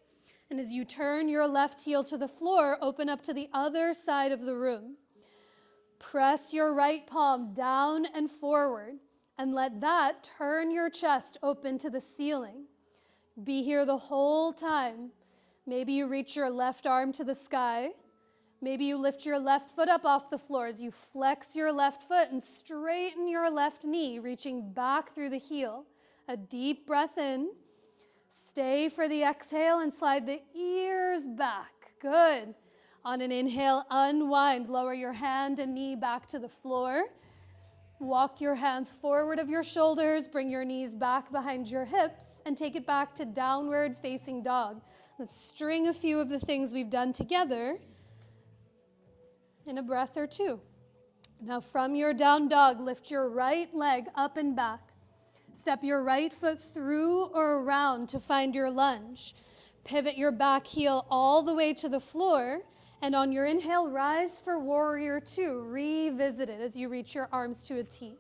And as you turn your left heel to the floor, open up to the other side of the room. Press your right palm down and forward. And let that turn your chest open to the ceiling. Be here the whole time. Maybe you reach your left arm to the sky. Maybe you lift your left foot up off the floor as you flex your left foot and straighten your left knee, reaching back through the heel. A deep breath in. Stay for the exhale and slide the ears back. Good. On an inhale, unwind. Lower your hand and knee back to the floor. Walk your hands forward of your shoulders, bring your knees back behind your hips, and take it back to downward facing dog. Let's string a few of the things we've done together in a breath or two. Now from your down dog, lift your right leg up and back. Step your right foot through or around to find your lunge. Pivot your back heel all the way to the floor. And on your inhale, rise for warrior two. Revisit it as you reach your arms to a T.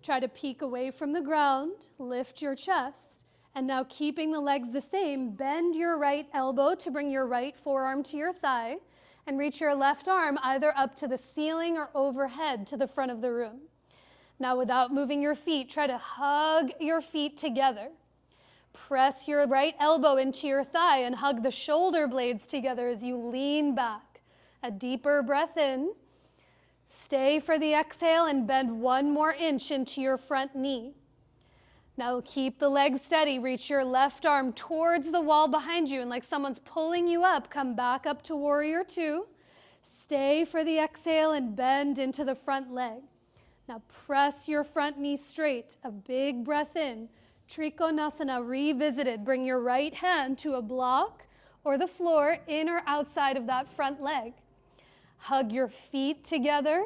Try to peek away from the ground, lift your chest, and now keeping the legs the same, bend your right elbow to bring your right forearm to your thigh, and reach your left arm either up to the ceiling or overhead to the front of the room. Now without moving your feet, try to hug your feet together. Press your right elbow into your thigh and hug the shoulder blades together as you lean back. A deeper breath in. Stay for the exhale and bend 1 more inch into your front knee. Now keep the legs steady. Reach your left arm towards the wall behind you, and like someone's pulling you up, come back up to warrior two. Stay for the exhale and bend into the front leg. Now press your front knee straight. A big breath in. Trikonasana revisited. Bring your right hand to a block or the floor, in or outside of that front leg. Hug your feet together.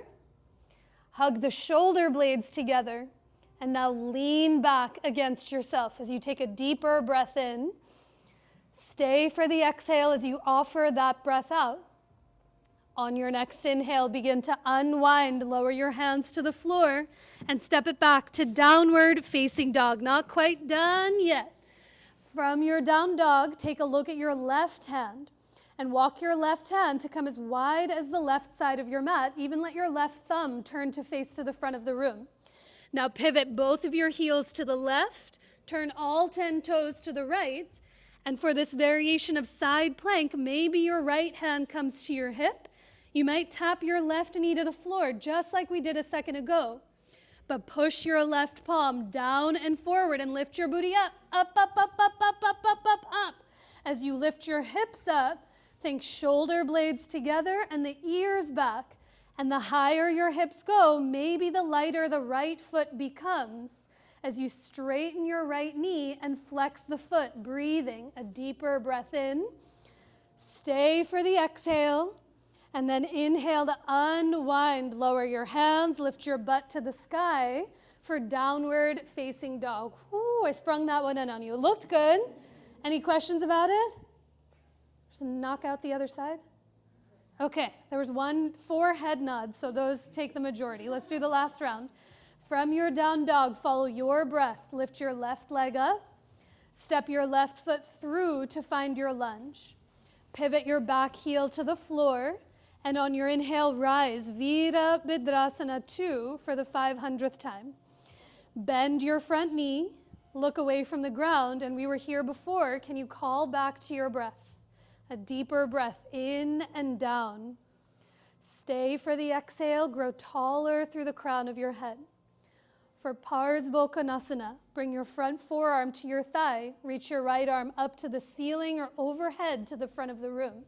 Hug the shoulder blades together. And now lean back against yourself as you take a deeper breath in. Stay for the exhale as you offer that breath out. On your next inhale, begin to unwind. Lower your hands to the floor and step it back to downward facing dog. Not quite done yet. From your down dog, take a look at your left hand and walk your left hand to come as wide as the left side of your mat. Even let your left thumb turn to face to the front of the room. Now pivot both of your heels to the left, turn all 10 toes to the right, and for this variation of side plank, maybe your right hand comes to your hip. You might tap your left knee to the floor, just like we did a second ago. But push your left palm down and forward and lift your booty up, up, up, up, up, up, up, up, up, up. As you lift your hips up, think shoulder blades together and the ears back. And the higher your hips go, maybe the lighter the right foot becomes as you straighten your right knee and flex the foot, breathing a deeper breath in. Stay for the exhale. And then inhale to unwind, lower your hands, lift your butt to the sky for downward facing dog. Whoo, I sprung that one in on you. It looked good. Any questions about it? Just knock out the other side. Okay, there was 4 head nods, so those take the majority. Let's do the last round. From your down dog, follow your breath. Lift your left leg up. Step your left foot through to find your lunge. Pivot your back heel to the floor. And on your inhale, rise, Virabhadrasana 2 for the 500th time. Bend your front knee, look away from the ground, and we were here before. Can you call back to your breath? A deeper breath in and down. Stay for the exhale, grow taller through the crown of your head. For Parsvottanasana, bring your front forearm to your thigh, reach your right arm up to the ceiling or overhead to the front of the room.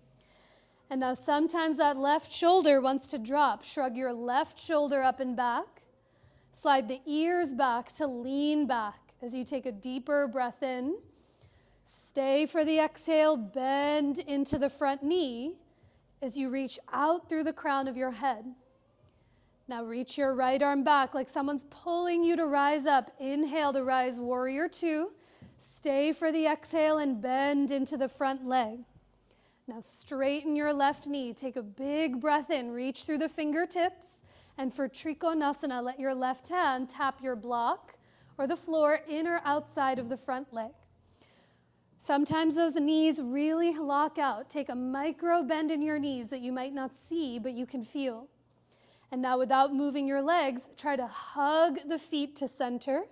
And now sometimes that left shoulder wants to drop. Shrug your left shoulder up and back. Slide the ears back to lean back as you take a deeper breath in. Stay for the exhale, bend into the front knee as you reach out through the crown of your head. Now reach your right arm back like someone's pulling you to rise up. Inhale to rise, warrior 2. Stay for the exhale and bend into the front leg. Now straighten your left knee, take a big breath in, reach through the fingertips, and for Trikonasana, let your left hand tap your block or the floor in or outside of the front leg. Sometimes those knees really lock out. Take a micro bend in your knees that you might not see, but you can feel. And now without moving your legs, try to hug the feet to center.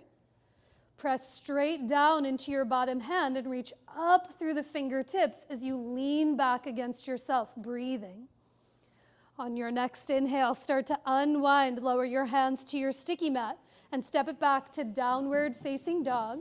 Press straight down into your bottom hand and reach up through the fingertips as you lean back against yourself, breathing. On your next inhale, start to unwind, lower your hands to your sticky mat and step it back to downward facing dog.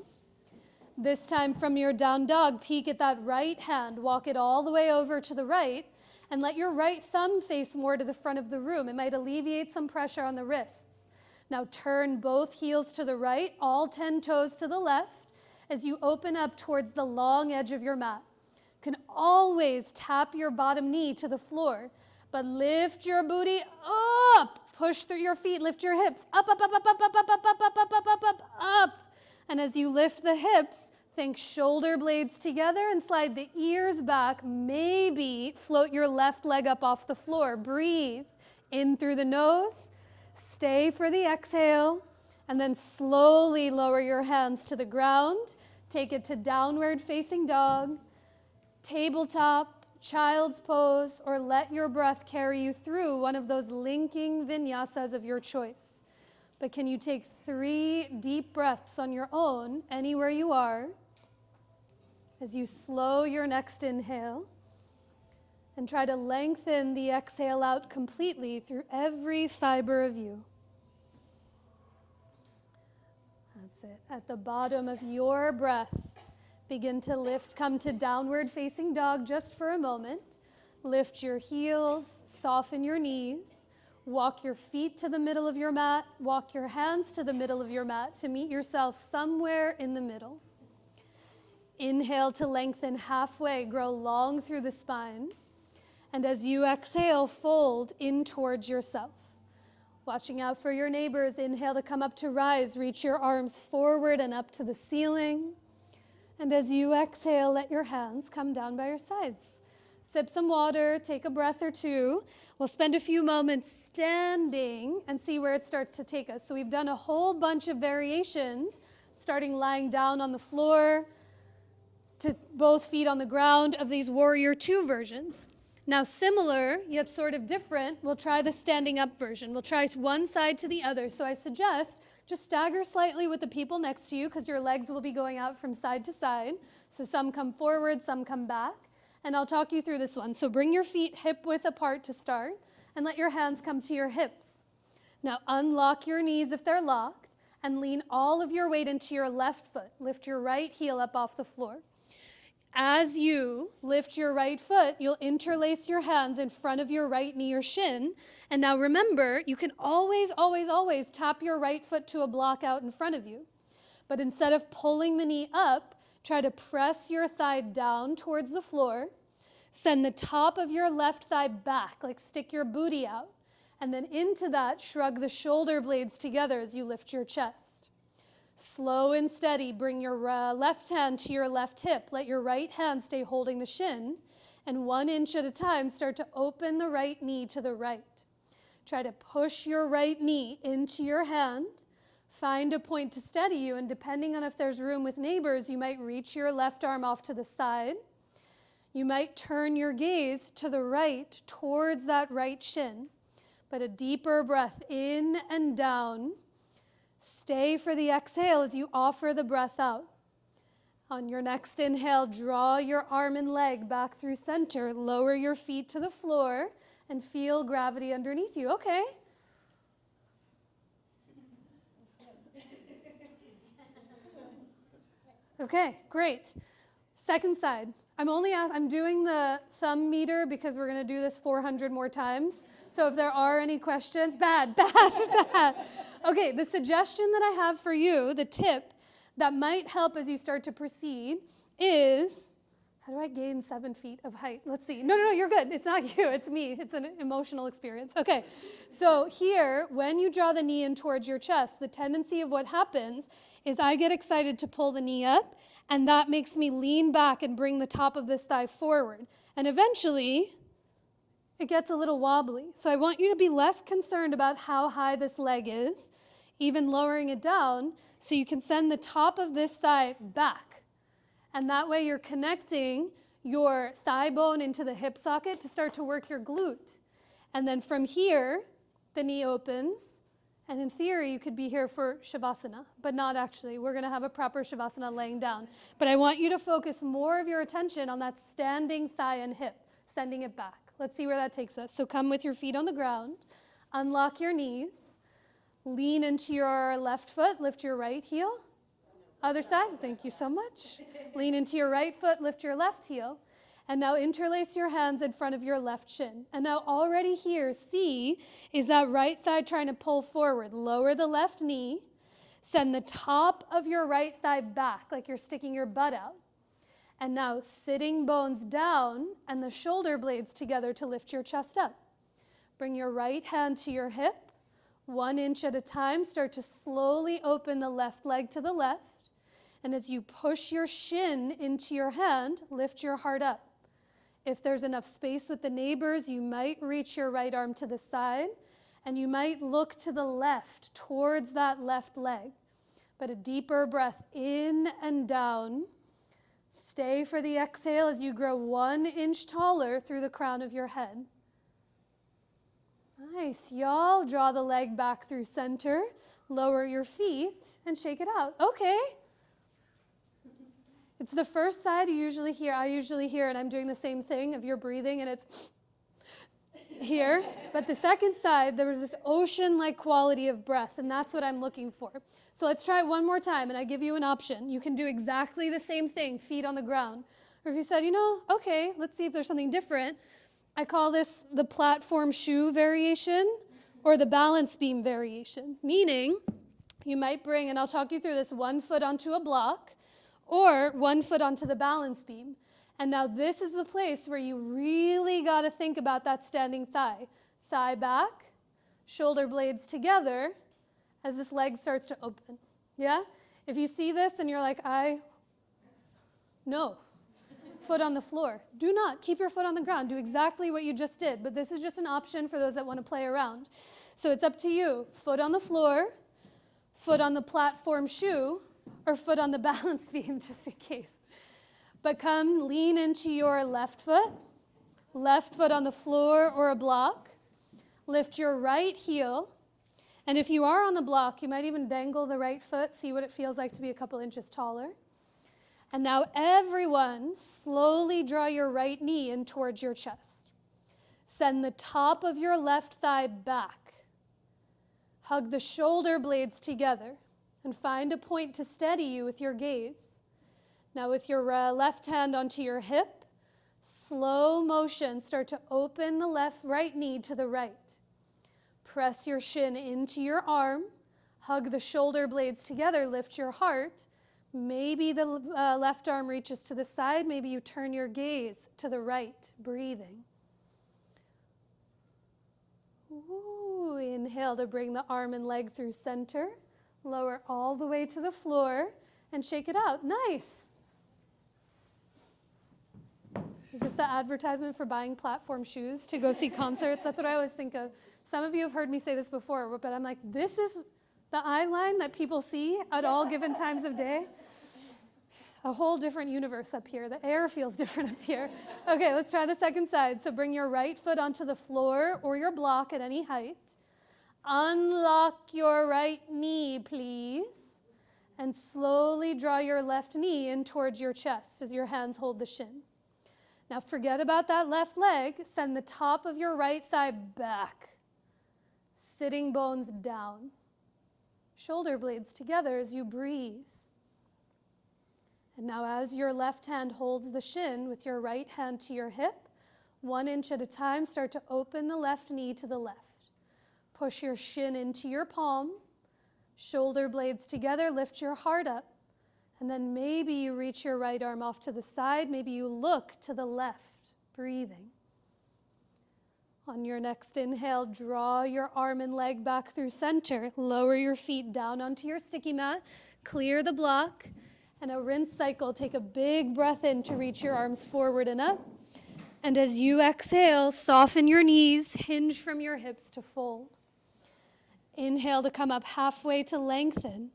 This time from your down dog, peek at that right hand, walk it all the way over to the right and let your right thumb face more to the front of the room. It might alleviate some pressure on the wrists. Now turn both heels to the right, all 10 toes to the left as you open up towards the long edge of your mat. You can always tap your bottom knee to the floor, but lift your booty up. Push through your feet, lift your hips. Up, up, up, up, up, up, up, up, up, up, up, up, up, up, up. And as you lift the hips, think shoulder blades together and slide the ears back. Maybe float your left leg up off the floor. Breathe in through the nose. Stay for the exhale, and then slowly lower your hands to the ground. Take it to downward facing dog, tabletop, child's pose, or let your breath carry you through one of those linking vinyasas of your choice. But can you take 3 deep breaths on your own, anywhere you are, as you slow your next inhale? And try to lengthen the exhale out completely through every fiber of you. That's it. At the bottom of your breath, begin to lift. Come to downward facing dog just for a moment. Lift your heels, soften your knees. Walk your feet to the middle of your mat. Walk your hands to the middle of your mat to meet yourself somewhere in the middle. Inhale to lengthen halfway, grow long through the spine. And as you exhale, fold in towards yourself. Watching out for your neighbors, inhale to come up to rise. Reach your arms forward and up to the ceiling. And as you exhale, let your hands come down by your sides. Sip some water, take a breath or two. We'll spend a few moments standing and see where it starts to take us. So we've done a whole bunch of variations, starting lying down on the floor to both feet on the ground of these Warrior 2 versions. Now similar, yet sort of different, we'll try the standing up version. We'll try one side to the other. So I suggest just stagger slightly with the people next to you because your legs will be going out from side to side. So some come forward, some come back. And I'll talk you through this one. So bring your feet hip width apart to start. and let your hands come to your hips. Now unlock your knees if they're locked and lean all of your weight into your left foot. Lift your right heel up off the floor. As you lift your right foot, you'll interlace your hands in front of your right knee or shin. And now remember, you can always, always, always tap your right foot to a block out in front of you. But instead of pulling the knee up, try to press your thigh down towards the floor. Send the top of your left thigh back, like stick your booty out. And then into that, shrug the shoulder blades together as you lift your chest. Slow and steady, bring your left hand to your left hip. Let your right hand stay holding the shin. And 1 inch at a time, start to open the right knee to the right. Try to push your right knee into your hand. Find a point to steady you, and depending on if there's room with neighbors, you might reach your left arm off to the side. You might turn your gaze to the right towards that right shin. But a deeper breath in and down. Stay for the exhale as you offer the breath out. On your next inhale, draw your arm and leg back through center. Lower your feet to the floor and feel gravity underneath you. Okay. Okay, great. Second side. I'm doing the thumb meter because we're going to do this 400 more times. So if there are any questions, bad. Okay, the suggestion that I have for you, the tip that might help as you start to proceed is, how do I gain 7 feet of height? Let's see. No, you're good. It's not you, it's me. It's an emotional experience. Okay, so here, when you draw the knee in towards your chest, the tendency of what happens is I get excited to pull the knee up, and that makes me lean back and bring the top of this thigh forward. And eventually, it gets a little wobbly. So I want you to be less concerned about how high this leg is, even lowering it down, so you can send the top of this thigh back. And that way you're connecting your thigh bone into the hip socket to start to work your glute. And then from here, the knee opens. And in theory, you could be here for Shavasana, but not actually. We're going to have a proper Shavasana laying down. But I want you to focus more of your attention on that standing thigh and hip, sending it back. Let's see where that takes us. So come with your feet on the ground. Unlock your knees. Lean into your left foot. Lift your right heel. Other side. Thank you so much. Lean into your right foot. Lift your left heel. And now interlace your hands in front of your left shin. And now already here, see, is that right thigh trying to pull forward. Lower the left knee. Send the top of your right thigh back like you're sticking your butt out. And now sitting bones down and the shoulder blades together to lift your chest up. Bring your right hand to your hip. 1 inch at a time, start to slowly open the left leg to the left. And as you push your shin into your hand, lift your heart up. If there's enough space with the neighbors, you might reach your right arm to the side, and you might look to the left, towards that left leg. But a deeper breath in and down. Stay for the exhale as you grow 1 inch taller through the crown of your head. Nice, y'all. Draw the leg back through center, lower your feet, and shake it out. Okay. It's the first side you usually hear. I usually hear, and I'm doing the same thing of your breathing, and it's here. But the second side, there was this ocean-like quality of breath, and that's what I'm looking for. So let's try it one more time, and I give you an option. You can do exactly the same thing, feet on the ground. Or if you said, okay, let's see if there's something different. I call this the platform shoe variation or the balance beam variation, meaning you might bring, and I'll talk you through this, 1 foot onto a block or 1 foot onto the balance beam. And now this is the place where you really got to think about that standing thigh. Thigh back, shoulder blades together as this leg starts to open. Yeah? If you see this and you're like, no. Foot on the floor. Do not. Keep your foot on the ground. Do exactly what you just did. But this is just an option for those that want to play around. So it's up to you. Foot on the floor, foot on the platform shoe, or foot on the balance beam, just in case. But come lean into your left foot on the floor or a block. Lift your right heel. And if you are on the block, you might even dangle the right foot, see what it feels like to be a couple inches taller. And now everyone, slowly draw your right knee in towards your chest. Send the top of your left thigh back. Hug the shoulder blades together and find a point to steady you with your gaze. Now with your left hand onto your hip, slow motion, start to open the right knee to the right. Press your shin into your arm, hug the shoulder blades together, lift your heart. Maybe the left arm reaches to the side, maybe you turn your gaze to the right, breathing. Ooh, inhale to bring the arm and leg through center. Lower all the way to the floor and shake it out. Nice. Is this the advertisement for buying platform shoes to go see concerts? That's what I always think of. Some of you have heard me say this before, but I'm like, this is the eye line that people see at all given times of day. A whole different universe up here. The air feels different up here. Okay, let's try the second side. So bring your right foot onto the floor or your block at any height. Unlock your right knee, please. And slowly draw your left knee in towards your chest as your hands hold the shin. Now forget about that left leg. Send the top of your right thigh back. Sitting bones down. Shoulder blades together as you breathe. And now as your left hand holds the shin with your right hand to your hip, 1 inch at a time, start to open the left knee to the left. Push your shin into your palm, shoulder blades together, lift your heart up, and then maybe you reach your right arm off to the side, maybe you look to the left, breathing. On your next inhale, draw your arm and leg back through center, lower your feet down onto your sticky mat, clear the block, and a rinse cycle. Take a big breath in to reach your arms forward and up. And as you exhale, soften your knees, hinge from your hips to fold. Inhale to come up halfway to lengthen.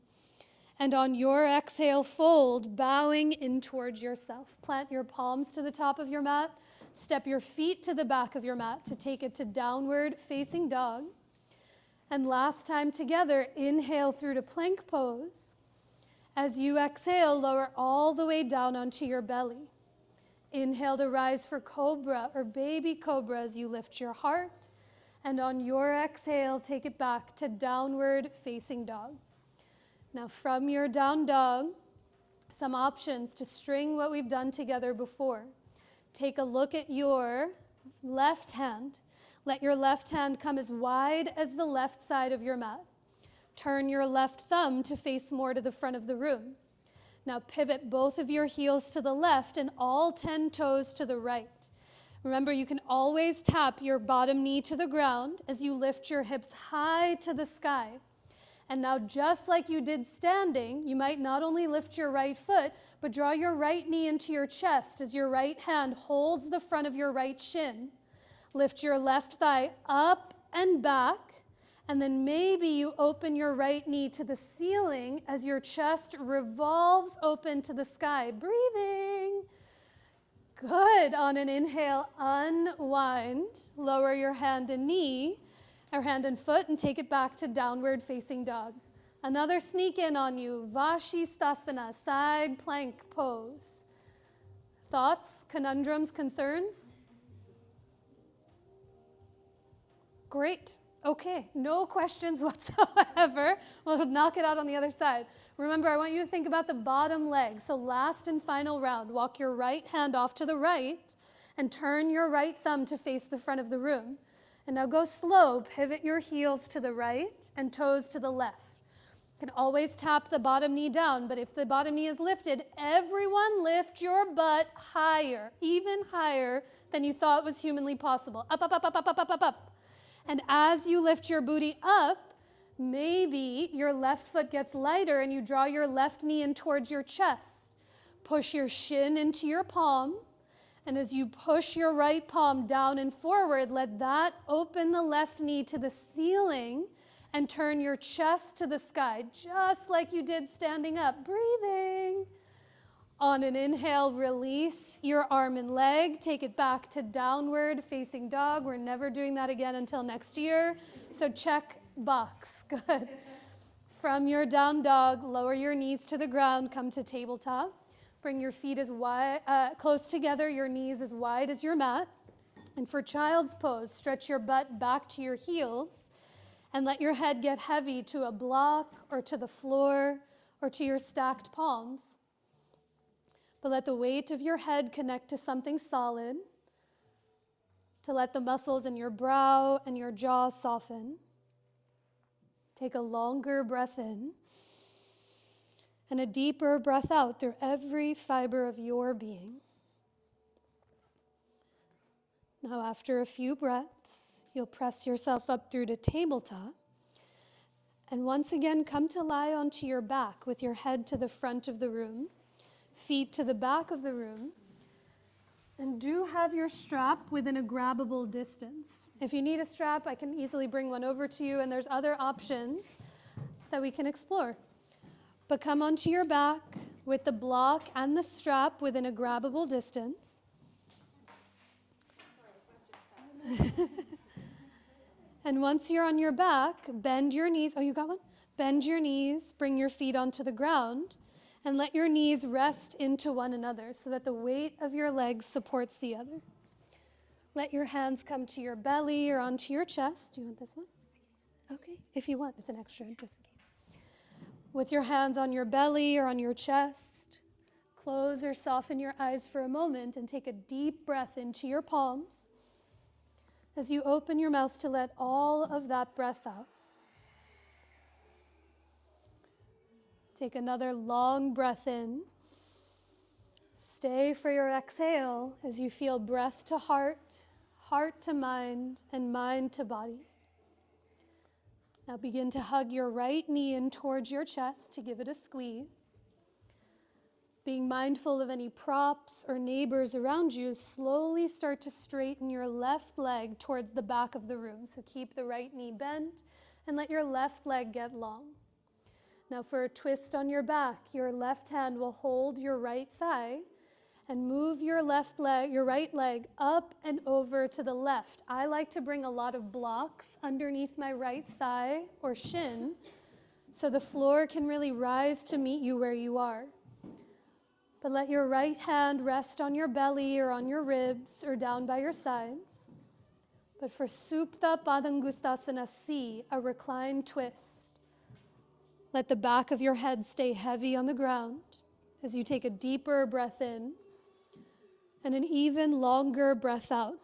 And on your exhale, fold, bowing in towards yourself. Plant your palms to the top of your mat. Step your feet to the back of your mat to take it to downward facing dog. And last time together, inhale through to plank pose. As you exhale, lower all the way down onto your belly. Inhale to rise for cobra or baby cobra as you lift your heart. And on your exhale, take it back to downward facing dog. Now from your down dog, some options to string what we've done together before. Take a look at your left hand. Let your left hand come as wide as the left side of your mat. Turn your left thumb to face more to the front of the room. Now pivot both of your heels to the left and all 10 toes to the right. Remember, you can always tap your bottom knee to the ground as you lift your hips high to the sky. And now just like you did standing, you might not only lift your right foot, but draw your right knee into your chest as your right hand holds the front of your right shin. Lift your left thigh up and back. And then maybe you open your right knee to the ceiling as your chest revolves open to the sky. Breathing. Good. On an inhale, unwind. Lower your hand and knee, or hand and foot, and take it back to downward facing dog. Another sneak in on you. Vashisthasana, side plank pose. Thoughts, conundrums, concerns? Great. Okay, no questions whatsoever. We'll knock it out on the other side. Remember, I want you to think about the bottom leg. So last and final round, walk your right hand off to the right and turn your right thumb to face the front of the room. And now go slow. Pivot your heels to the right and toes to the left. You can always tap the bottom knee down, but if the bottom knee is lifted, everyone lift your butt higher, even higher than you thought was humanly possible. Up, up, up, up, up, up, up, up, up. And as you lift your booty up, maybe your left foot gets lighter and you draw your left knee in towards your chest. Push your shin into your palm. And as you push your right palm down and forward, let that open the left knee to the ceiling and turn your chest to the sky, just like you did standing up. Breathing. On an inhale, release your arm and leg. Take it back to downward facing dog. We're never doing that again until next year. So check box. Good. From your down dog, lower your knees to the ground. Come to tabletop. Bring your feet as wide, close together, your knees as wide as your mat. And for child's pose, stretch your butt back to your heels and let your head get heavy to a block or to the floor or to your stacked palms. But let the weight of your head connect to something solid, to let the muscles in your brow and your jaw soften. Take a longer breath in and a deeper breath out through every fiber of your being. Now, after a few breaths, you'll press yourself up through to tabletop and once again come to lie onto your back with your head to the front of the room, feet to the back of the room, and do have your strap within a grabbable distance. If you need a strap, I can easily bring one over to you, and there's other options that we can explore. But come onto your back with the block and the strap within a grabbable distance. And once you're on your back, bend your knees. Oh, you got one? Bend your knees, bring your feet onto the ground, and let your knees rest into one another so that the weight of your legs supports the other. Let your hands come to your belly or onto your chest. Do you want this one? Okay, if you want, it's an extra just in case. With your hands on your belly or on your chest, close or soften your eyes for a moment and take a deep breath into your palms as you open your mouth to let all of that breath out. Take another long breath in. Stay for your exhale as you feel breath to heart, heart to mind, and mind to body. Now begin to hug your right knee in towards your chest to give it a squeeze. Being mindful of any props or neighbors around you, slowly start to straighten your left leg towards the back of the room. So keep the right knee bent and let your left leg get long. Now for a twist on your back, your left hand will hold your right thigh and move your right leg up and over to the left. I like to bring a lot of blocks underneath my right thigh or shin so the floor can really rise to meet you where you are. But let your right hand rest on your belly or on your ribs or down by your sides. But for Supta Padangustasana C, a reclined twist, let the back of your head stay heavy on the ground as you take a deeper breath in and an even longer breath out.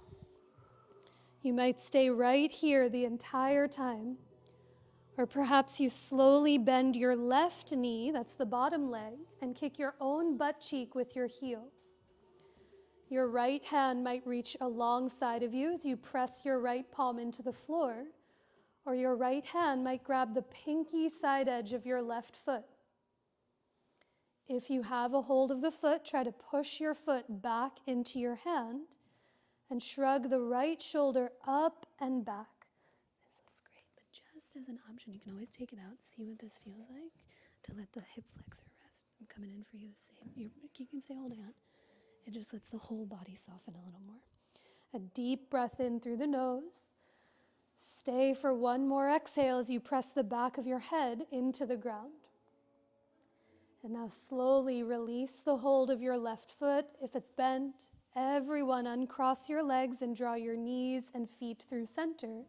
You might stay right here the entire time, or perhaps you slowly bend your left knee, that's the bottom leg, and kick your own butt cheek with your heel. Your right hand might reach alongside of you as you press your right palm into the floor, or your right hand might grab the pinky side edge of your left foot. If you have a hold of the foot, try to push your foot back into your hand and shrug the right shoulder up and back. Just as an option, you can always take it out, see what this feels like, to let the hip flexor rest. I'm coming in for you the same. You can stay holding on. It just lets the whole body soften a little more. A deep breath in through the nose. Stay for one more exhale as you press the back of your head into the ground. And now slowly release the hold of your left foot. If it's bent, everyone uncross your legs and draw your knees and feet through center.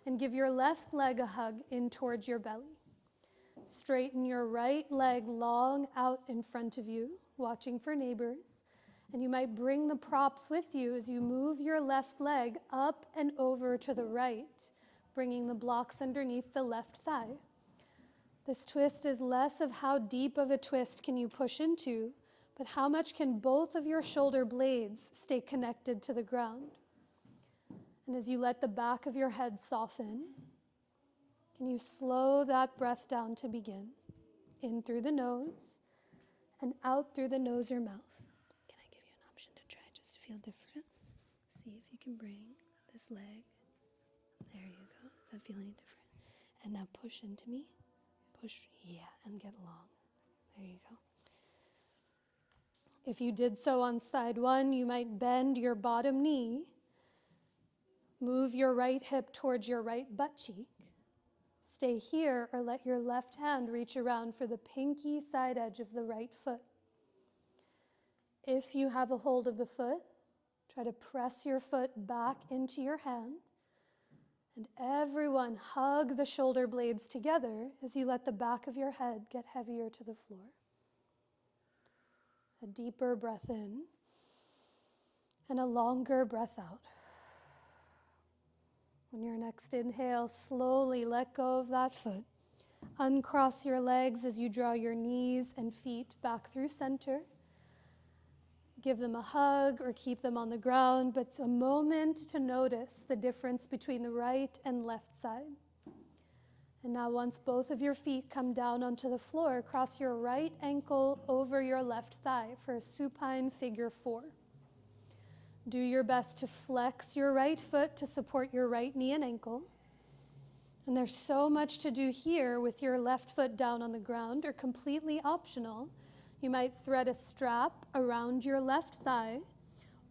And give your left leg a hug in towards your belly. Straighten your right leg long out in front of you, watching for neighbors. And you might bring the props with you as you move your left leg up and over to the right, bringing the blocks underneath the left thigh. This twist is less of how deep of a twist can you push into, but how much can both of your shoulder blades stay connected to the ground. And as you let the back of your head soften, can you slow that breath down to begin? In through the nose and out through the nose or mouth. Can I give you an option to try just to feel different? See if you can bring this leg. There you go. Does that feel any different? And now push into me. Push, yeah, and get long. There you go. If you did so on side one, you might bend your bottom knee. Move your right hip towards your right butt cheek. Stay here or let your left hand reach around for the pinky side edge of the right foot. If you have a hold of the foot, Try to press your foot back into your hand. And everyone hug the shoulder blades together as you let the back of your head get heavier to the floor. A deeper breath in and a longer breath out. On your next inhale, slowly let go of that foot. Uncross your legs as you draw your knees and feet back through center. Give them a hug or keep them on the ground, but it's a moment to notice the difference between the right and left side. And now once both of your feet come down onto the floor, cross your right ankle over your left thigh for a supine figure 4. Do your best to flex your right foot to support your right knee and ankle. And there's so much to do here with your left foot down on the ground, or completely optional. You might thread a strap around your left thigh,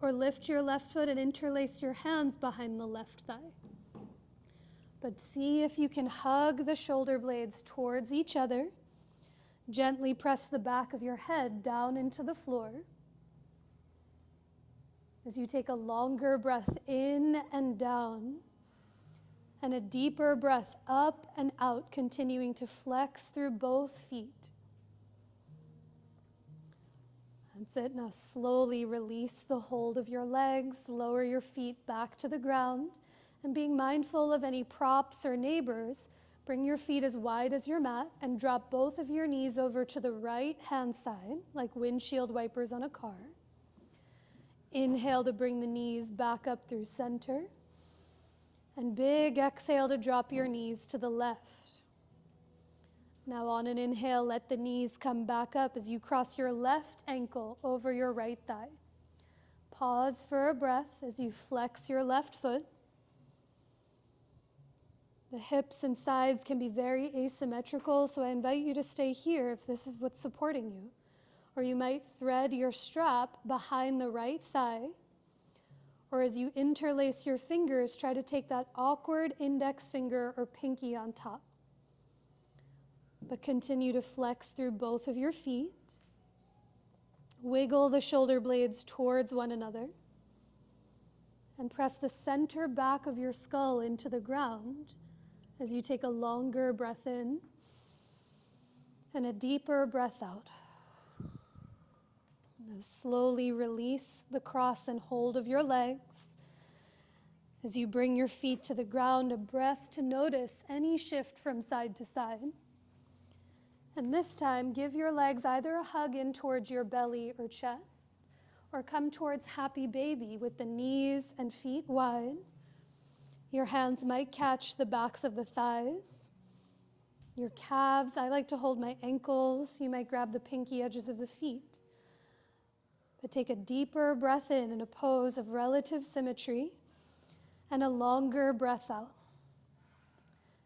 or lift your left foot and interlace your hands behind the left thigh. But see if you can hug the shoulder blades towards each other. Gently press the back of your head down into the floor. As you take a longer breath in and down, and a deeper breath up and out, continuing to flex through both feet. That's it. Now slowly release the hold of your legs, lower your feet back to the ground, and being mindful of any props or neighbors, bring your feet as wide as your mat and drop both of your knees over to the right hand side, like windshield wipers on a car. Inhale to bring the knees back up through center. And big exhale to drop your knees to the left. Now on an inhale, let the knees come back up as you cross your left ankle over your right thigh. Pause for a breath as you flex your left foot. The hips and sides can be very asymmetrical, so I invite you to stay here if this is what's supporting you. Or you might thread your strap behind the right thigh. Or as you interlace your fingers, try to take that awkward index finger or pinky on top. But continue to flex through both of your feet. Wiggle the shoulder blades towards one another. And press the center back of your skull into the ground as you take a longer breath in and a deeper breath out. Now slowly release the cross and hold of your legs. As you bring your feet to the ground, a breath to notice any shift from side to side. And this time, give your legs either a hug in towards your belly or chest, or come towards happy baby with the knees and feet wide. Your hands might catch the backs of the thighs. Your calves, I like to hold my ankles. You might grab the pinky edges of the feet. But take a deeper breath in a pose of relative symmetry and a longer breath out.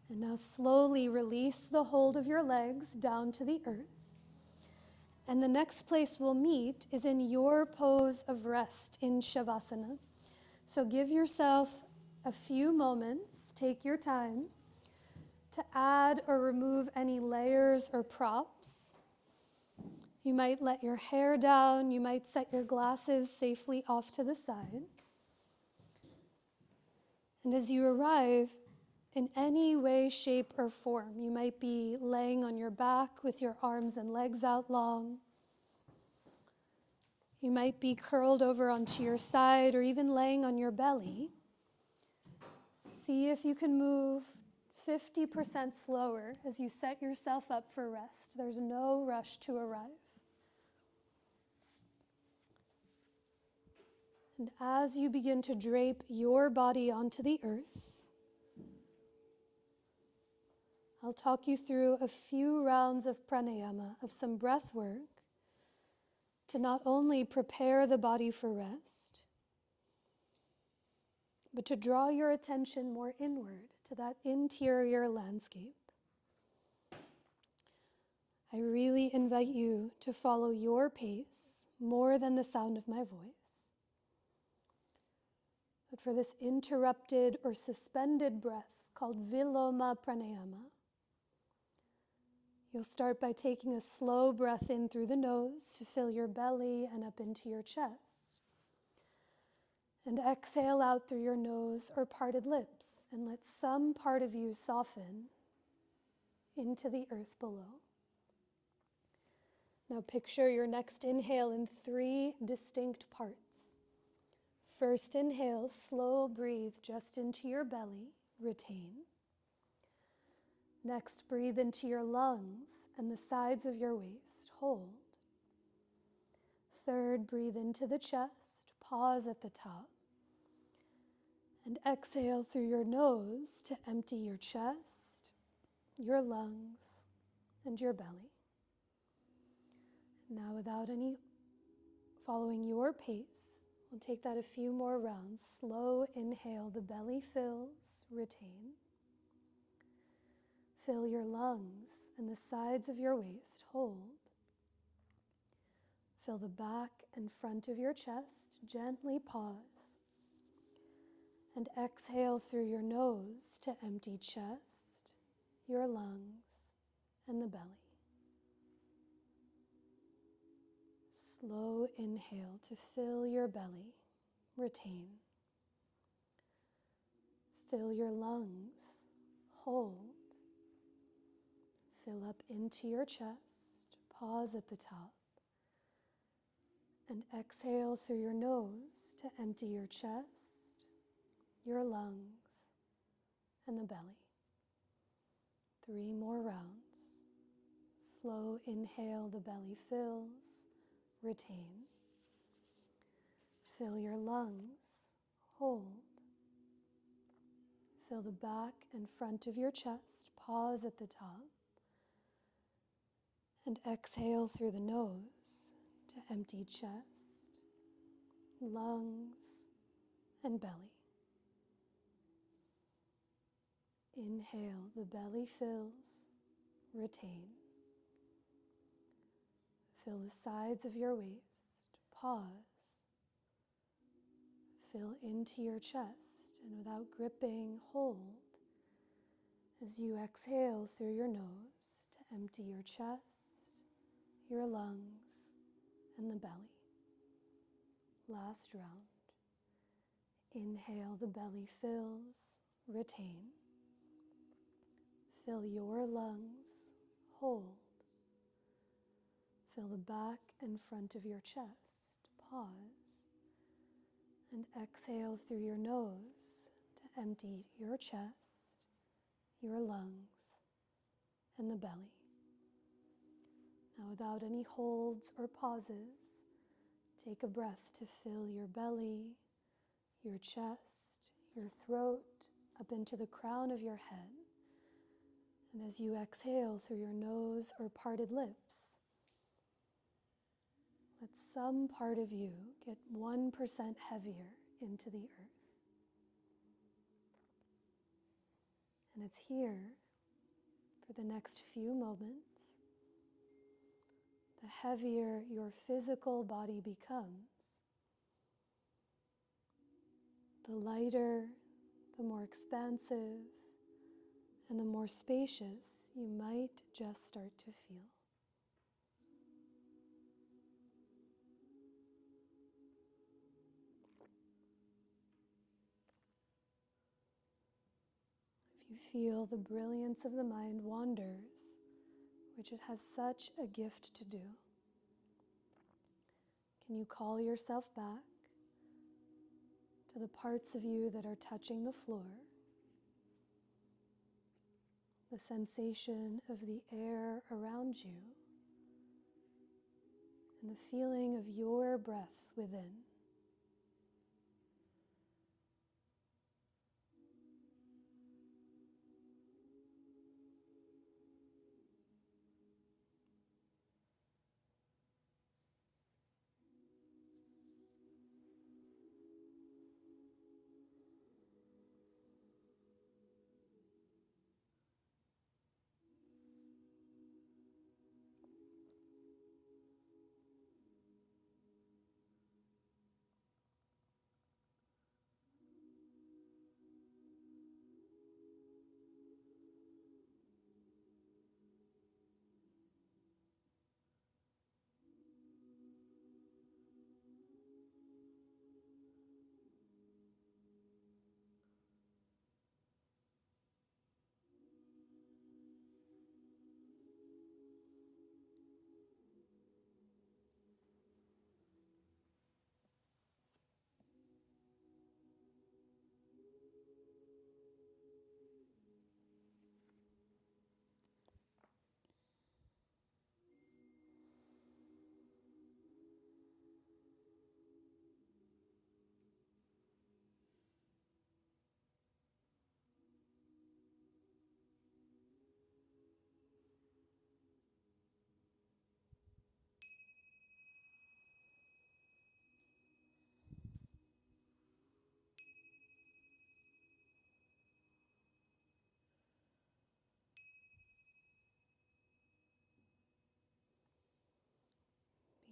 And now slowly release the hold of your legs down to the earth. And the next place we'll meet is in your pose of rest in Shavasana. So give yourself a few moments, take your time to add or remove any layers or props. You might let your hair down, you might set your glasses safely off to the side. And as you arrive, in any way, shape, or form, you might be laying on your back with your arms and legs out long. You might be curled over onto your side or even laying on your belly. See if you can move 50% slower as you set yourself up for rest. There's no rush to arrive. And as you begin to drape your body onto the earth, I'll talk you through a few rounds of pranayama, of some breath work, to not only prepare the body for rest, but to draw your attention more inward to that interior landscape. I really invite you to follow your pace more than the sound of my voice. But for this interrupted or suspended breath called Viloma Pranayama, you'll start by taking a slow breath in through the nose to fill your belly and up into your chest. And exhale out through your nose or parted lips, and let some part of you soften into the earth below. Now picture your next inhale in 3 distinct parts. First inhale, slow breathe just into your belly, retain. Next, breathe into your lungs and the sides of your waist, hold. Third, breathe into the chest, pause at the top. And exhale through your nose to empty your chest, your lungs, and your belly. Now, without any following your pace, we'll take that a few more rounds. Slow inhale, the belly fills, retain. Fill your lungs and the sides of your waist, hold. Fill the back and front of your chest, gently pause. And exhale through your nose to empty chest, your lungs, and the belly. Slow inhale to fill your belly, retain. Fill your lungs, hold. Fill up into your chest, pause at the top. And exhale through your nose to empty your chest, your lungs, and the belly. 3 more rounds. Slow inhale, the belly fills, retain. Fill your lungs, hold. Fill the back and front of your chest, pause at the top. And exhale through the nose to empty chest, lungs, and belly. Inhale, the belly fills, retain. Fill the sides of your waist, pause. Fill into your chest, and without gripping, hold as you exhale through your nose to empty your chest, your lungs, and the belly. Last round. Inhale, the belly fills, retain. Fill your lungs, hold. Fill the back and front of your chest, pause. And exhale through your nose to empty your chest, your lungs, and the belly. Now, without any holds or pauses, take a breath to fill your belly, your chest, your throat, up into the crown of your head. And as you exhale through your nose or parted lips, let some part of you get 1% heavier into the earth. And it's here for the next few moments. The heavier your physical body becomes, the lighter, the more expansive, and the more spacious you might just start to feel. If you feel the brilliance of the mind wanders, which it has such a gift to do, can you call yourself back to the parts of you that are touching the floor? The sensation of the air around you, and the feeling of your breath within.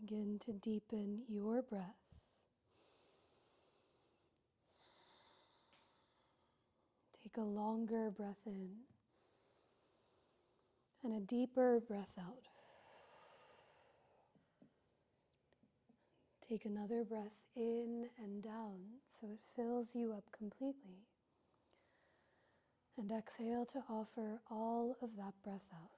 Begin to deepen your breath. Take a longer breath in and a deeper breath out. Take another breath in and down so it fills you up completely. And exhale to offer all of that breath out.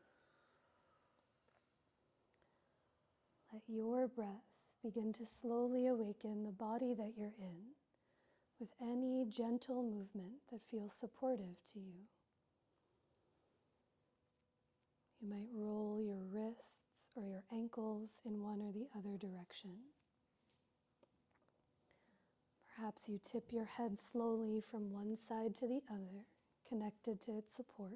Let your breath begin to slowly awaken the body that you're in with any gentle movement that feels supportive to you. You might roll your wrists or your ankles in one or the other direction. Perhaps you tip your head slowly from one side to the other, connected to its support.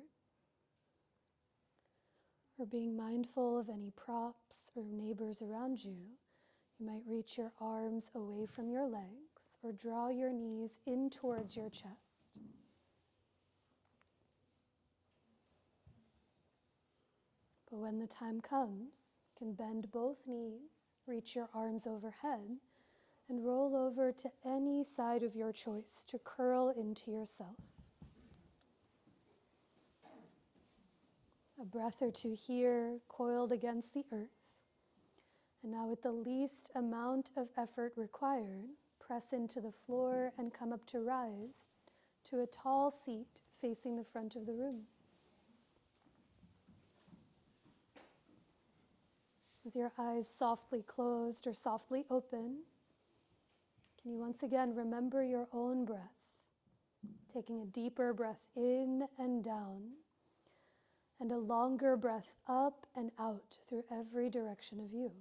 Or being mindful of any props or neighbors around you, you might reach your arms away from your legs or draw your knees in towards your chest. But when the time comes, you can bend both knees, reach your arms overhead, and roll over to any side of your choice to curl into yourself. A breath or two here, coiled against the earth. And now with the least amount of effort required, press into the floor and come up to rise to a tall seat facing the front of the room. With your eyes softly closed or softly open, can you once again remember your own breath, taking a deeper breath in and down, and a longer breath up and out through every direction of you.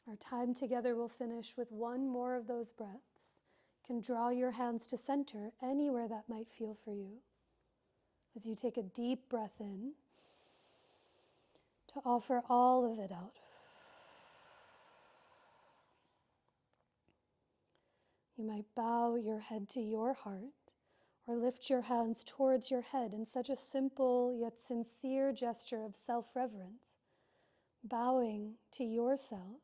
Our time together will finish with one more of those breaths. You can draw your hands to center anywhere that might feel for you. As you take a deep breath in, to offer all of it out. You might bow your head to your heart or lift your hands towards your head in such a simple yet sincere gesture of self-reverence, bowing to yourself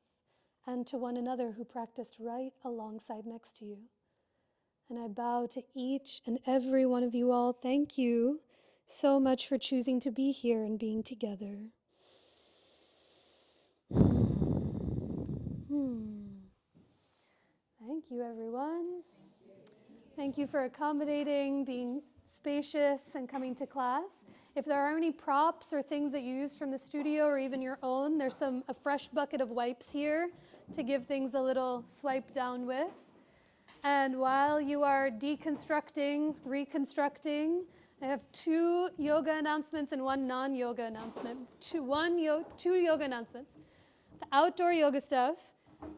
and to one another who practiced right alongside next to you. And I bow to each and every one of you all. Thank you so much for choosing to be here and being together. Thank you, everyone. Thank you for accommodating, being spacious, and coming to class. If there are any props or things that you used from the studio or even your own, there's a fresh bucket of wipes here to give things a little swipe down with. And while you are deconstructing, reconstructing, I have two yoga announcements and one non-yoga announcement. Two yoga announcements. The outdoor yoga stuff.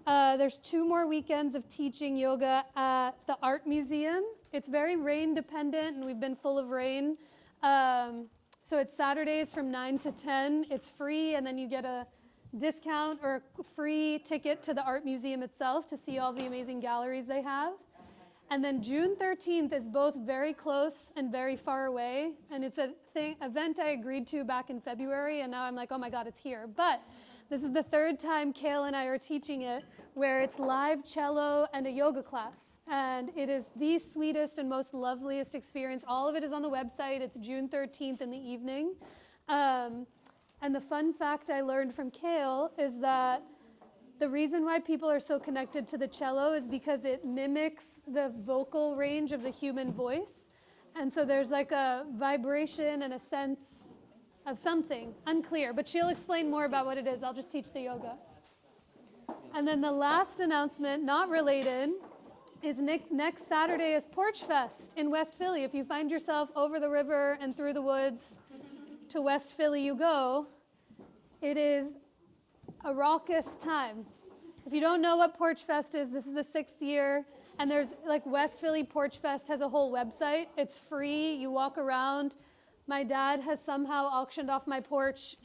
There's 2 more weekends of teaching yoga at the Art Museum. It's very rain dependent and we've been full of rain. So it's Saturdays from 9 to 10. It's free and then you get a discount or a free ticket to the Art Museum itself to see all the amazing galleries they have. And then June 13th is both very close and very far away. And it's a event I agreed to back in February and now I'm like, oh my God, it's here. But this is the 3rd time Kale and I are teaching it, where it's live cello and a yoga class. And it is the sweetest and most loveliest experience. All of it is on the website. It's June 13th in the evening. And the fun fact I learned from Kale is that the reason why people are so connected to the cello is because it mimics the vocal range of the human voice. And so there's like a vibration and a sense of something, unclear, but she'll explain more about what it is. I'll just teach the yoga. And then the last announcement, not related, is next Saturday is Porch Fest in West Philly. If you find yourself over the river and through the woods to West Philly you go, it is a raucous time. If you don't know what Porch Fest is, this is the 6th year, and there's like West Philly Porch Fest has a whole website. It's free, you walk around. My dad has somehow auctioned off my porch.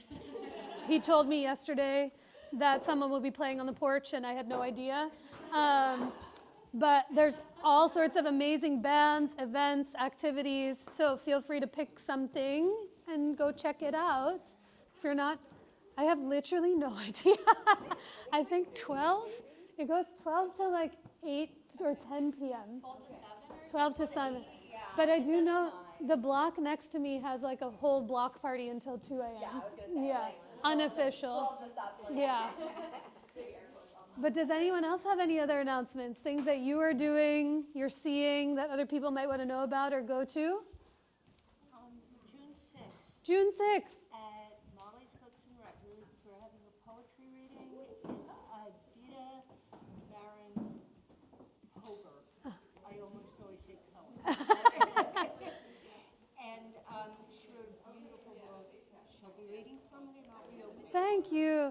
He told me yesterday that someone will be playing on the porch, and I had no idea. But there's all sorts of amazing bands, events, activities, so feel free to pick something and go check it out. If you're not I have literally no idea. I think 12. It goes 12 to like 8 or 10 p.m. 12 to 7. But I do know the block next to me has like a whole block party until 2 a.m. Yeah, I was gonna say. Yeah, like, unofficial. 12 this up. Yeah. But does anyone else have any other announcements? Things that you are doing, you're seeing that other people might want to know about or go to? June 6th June 6th. at Molly's Books and Records, we're having a poetry reading. It's Vita Baron Hoger. I almost always say Cohen. And she wrote a beautiful book. She'll be reading from it and I'll be opening. Thank you.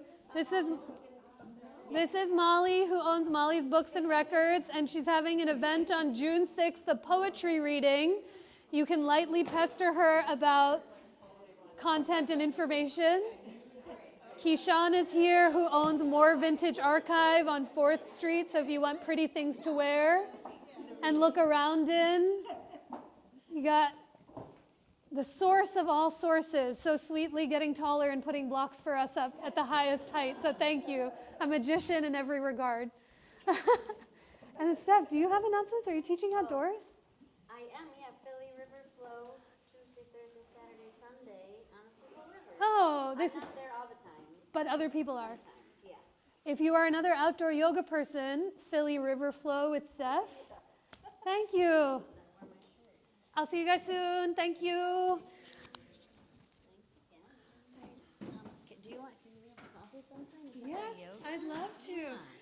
This is Molly, who owns Molly's Books and Records, and she's having an event on June 6th, a poetry reading. You can lightly pester her about content and information. Keyshawn is here, who owns More Vintage Archive on 4th Street, so if you want pretty things to wear and look around in, you got the source of all sources, so sweetly getting taller and putting blocks for us up at the highest height. So thank you. A magician in every regard. And Steph, do you have announcements? Are you teaching outdoors? I am, yeah. Philly River Flow, Tuesday, Thursday, Saturday, Sunday on Oswego River. Oh, I'm this, not there all the time, but other people are. sometimes, yeah. If you are another outdoor yoga person, Philly River Flow with Steph. Thank you. I'll see you guys soon. Thank you. Thanks again. Do you want, can we have a coffee sometime? Is that Yes, yoga? I'd love to. Yeah.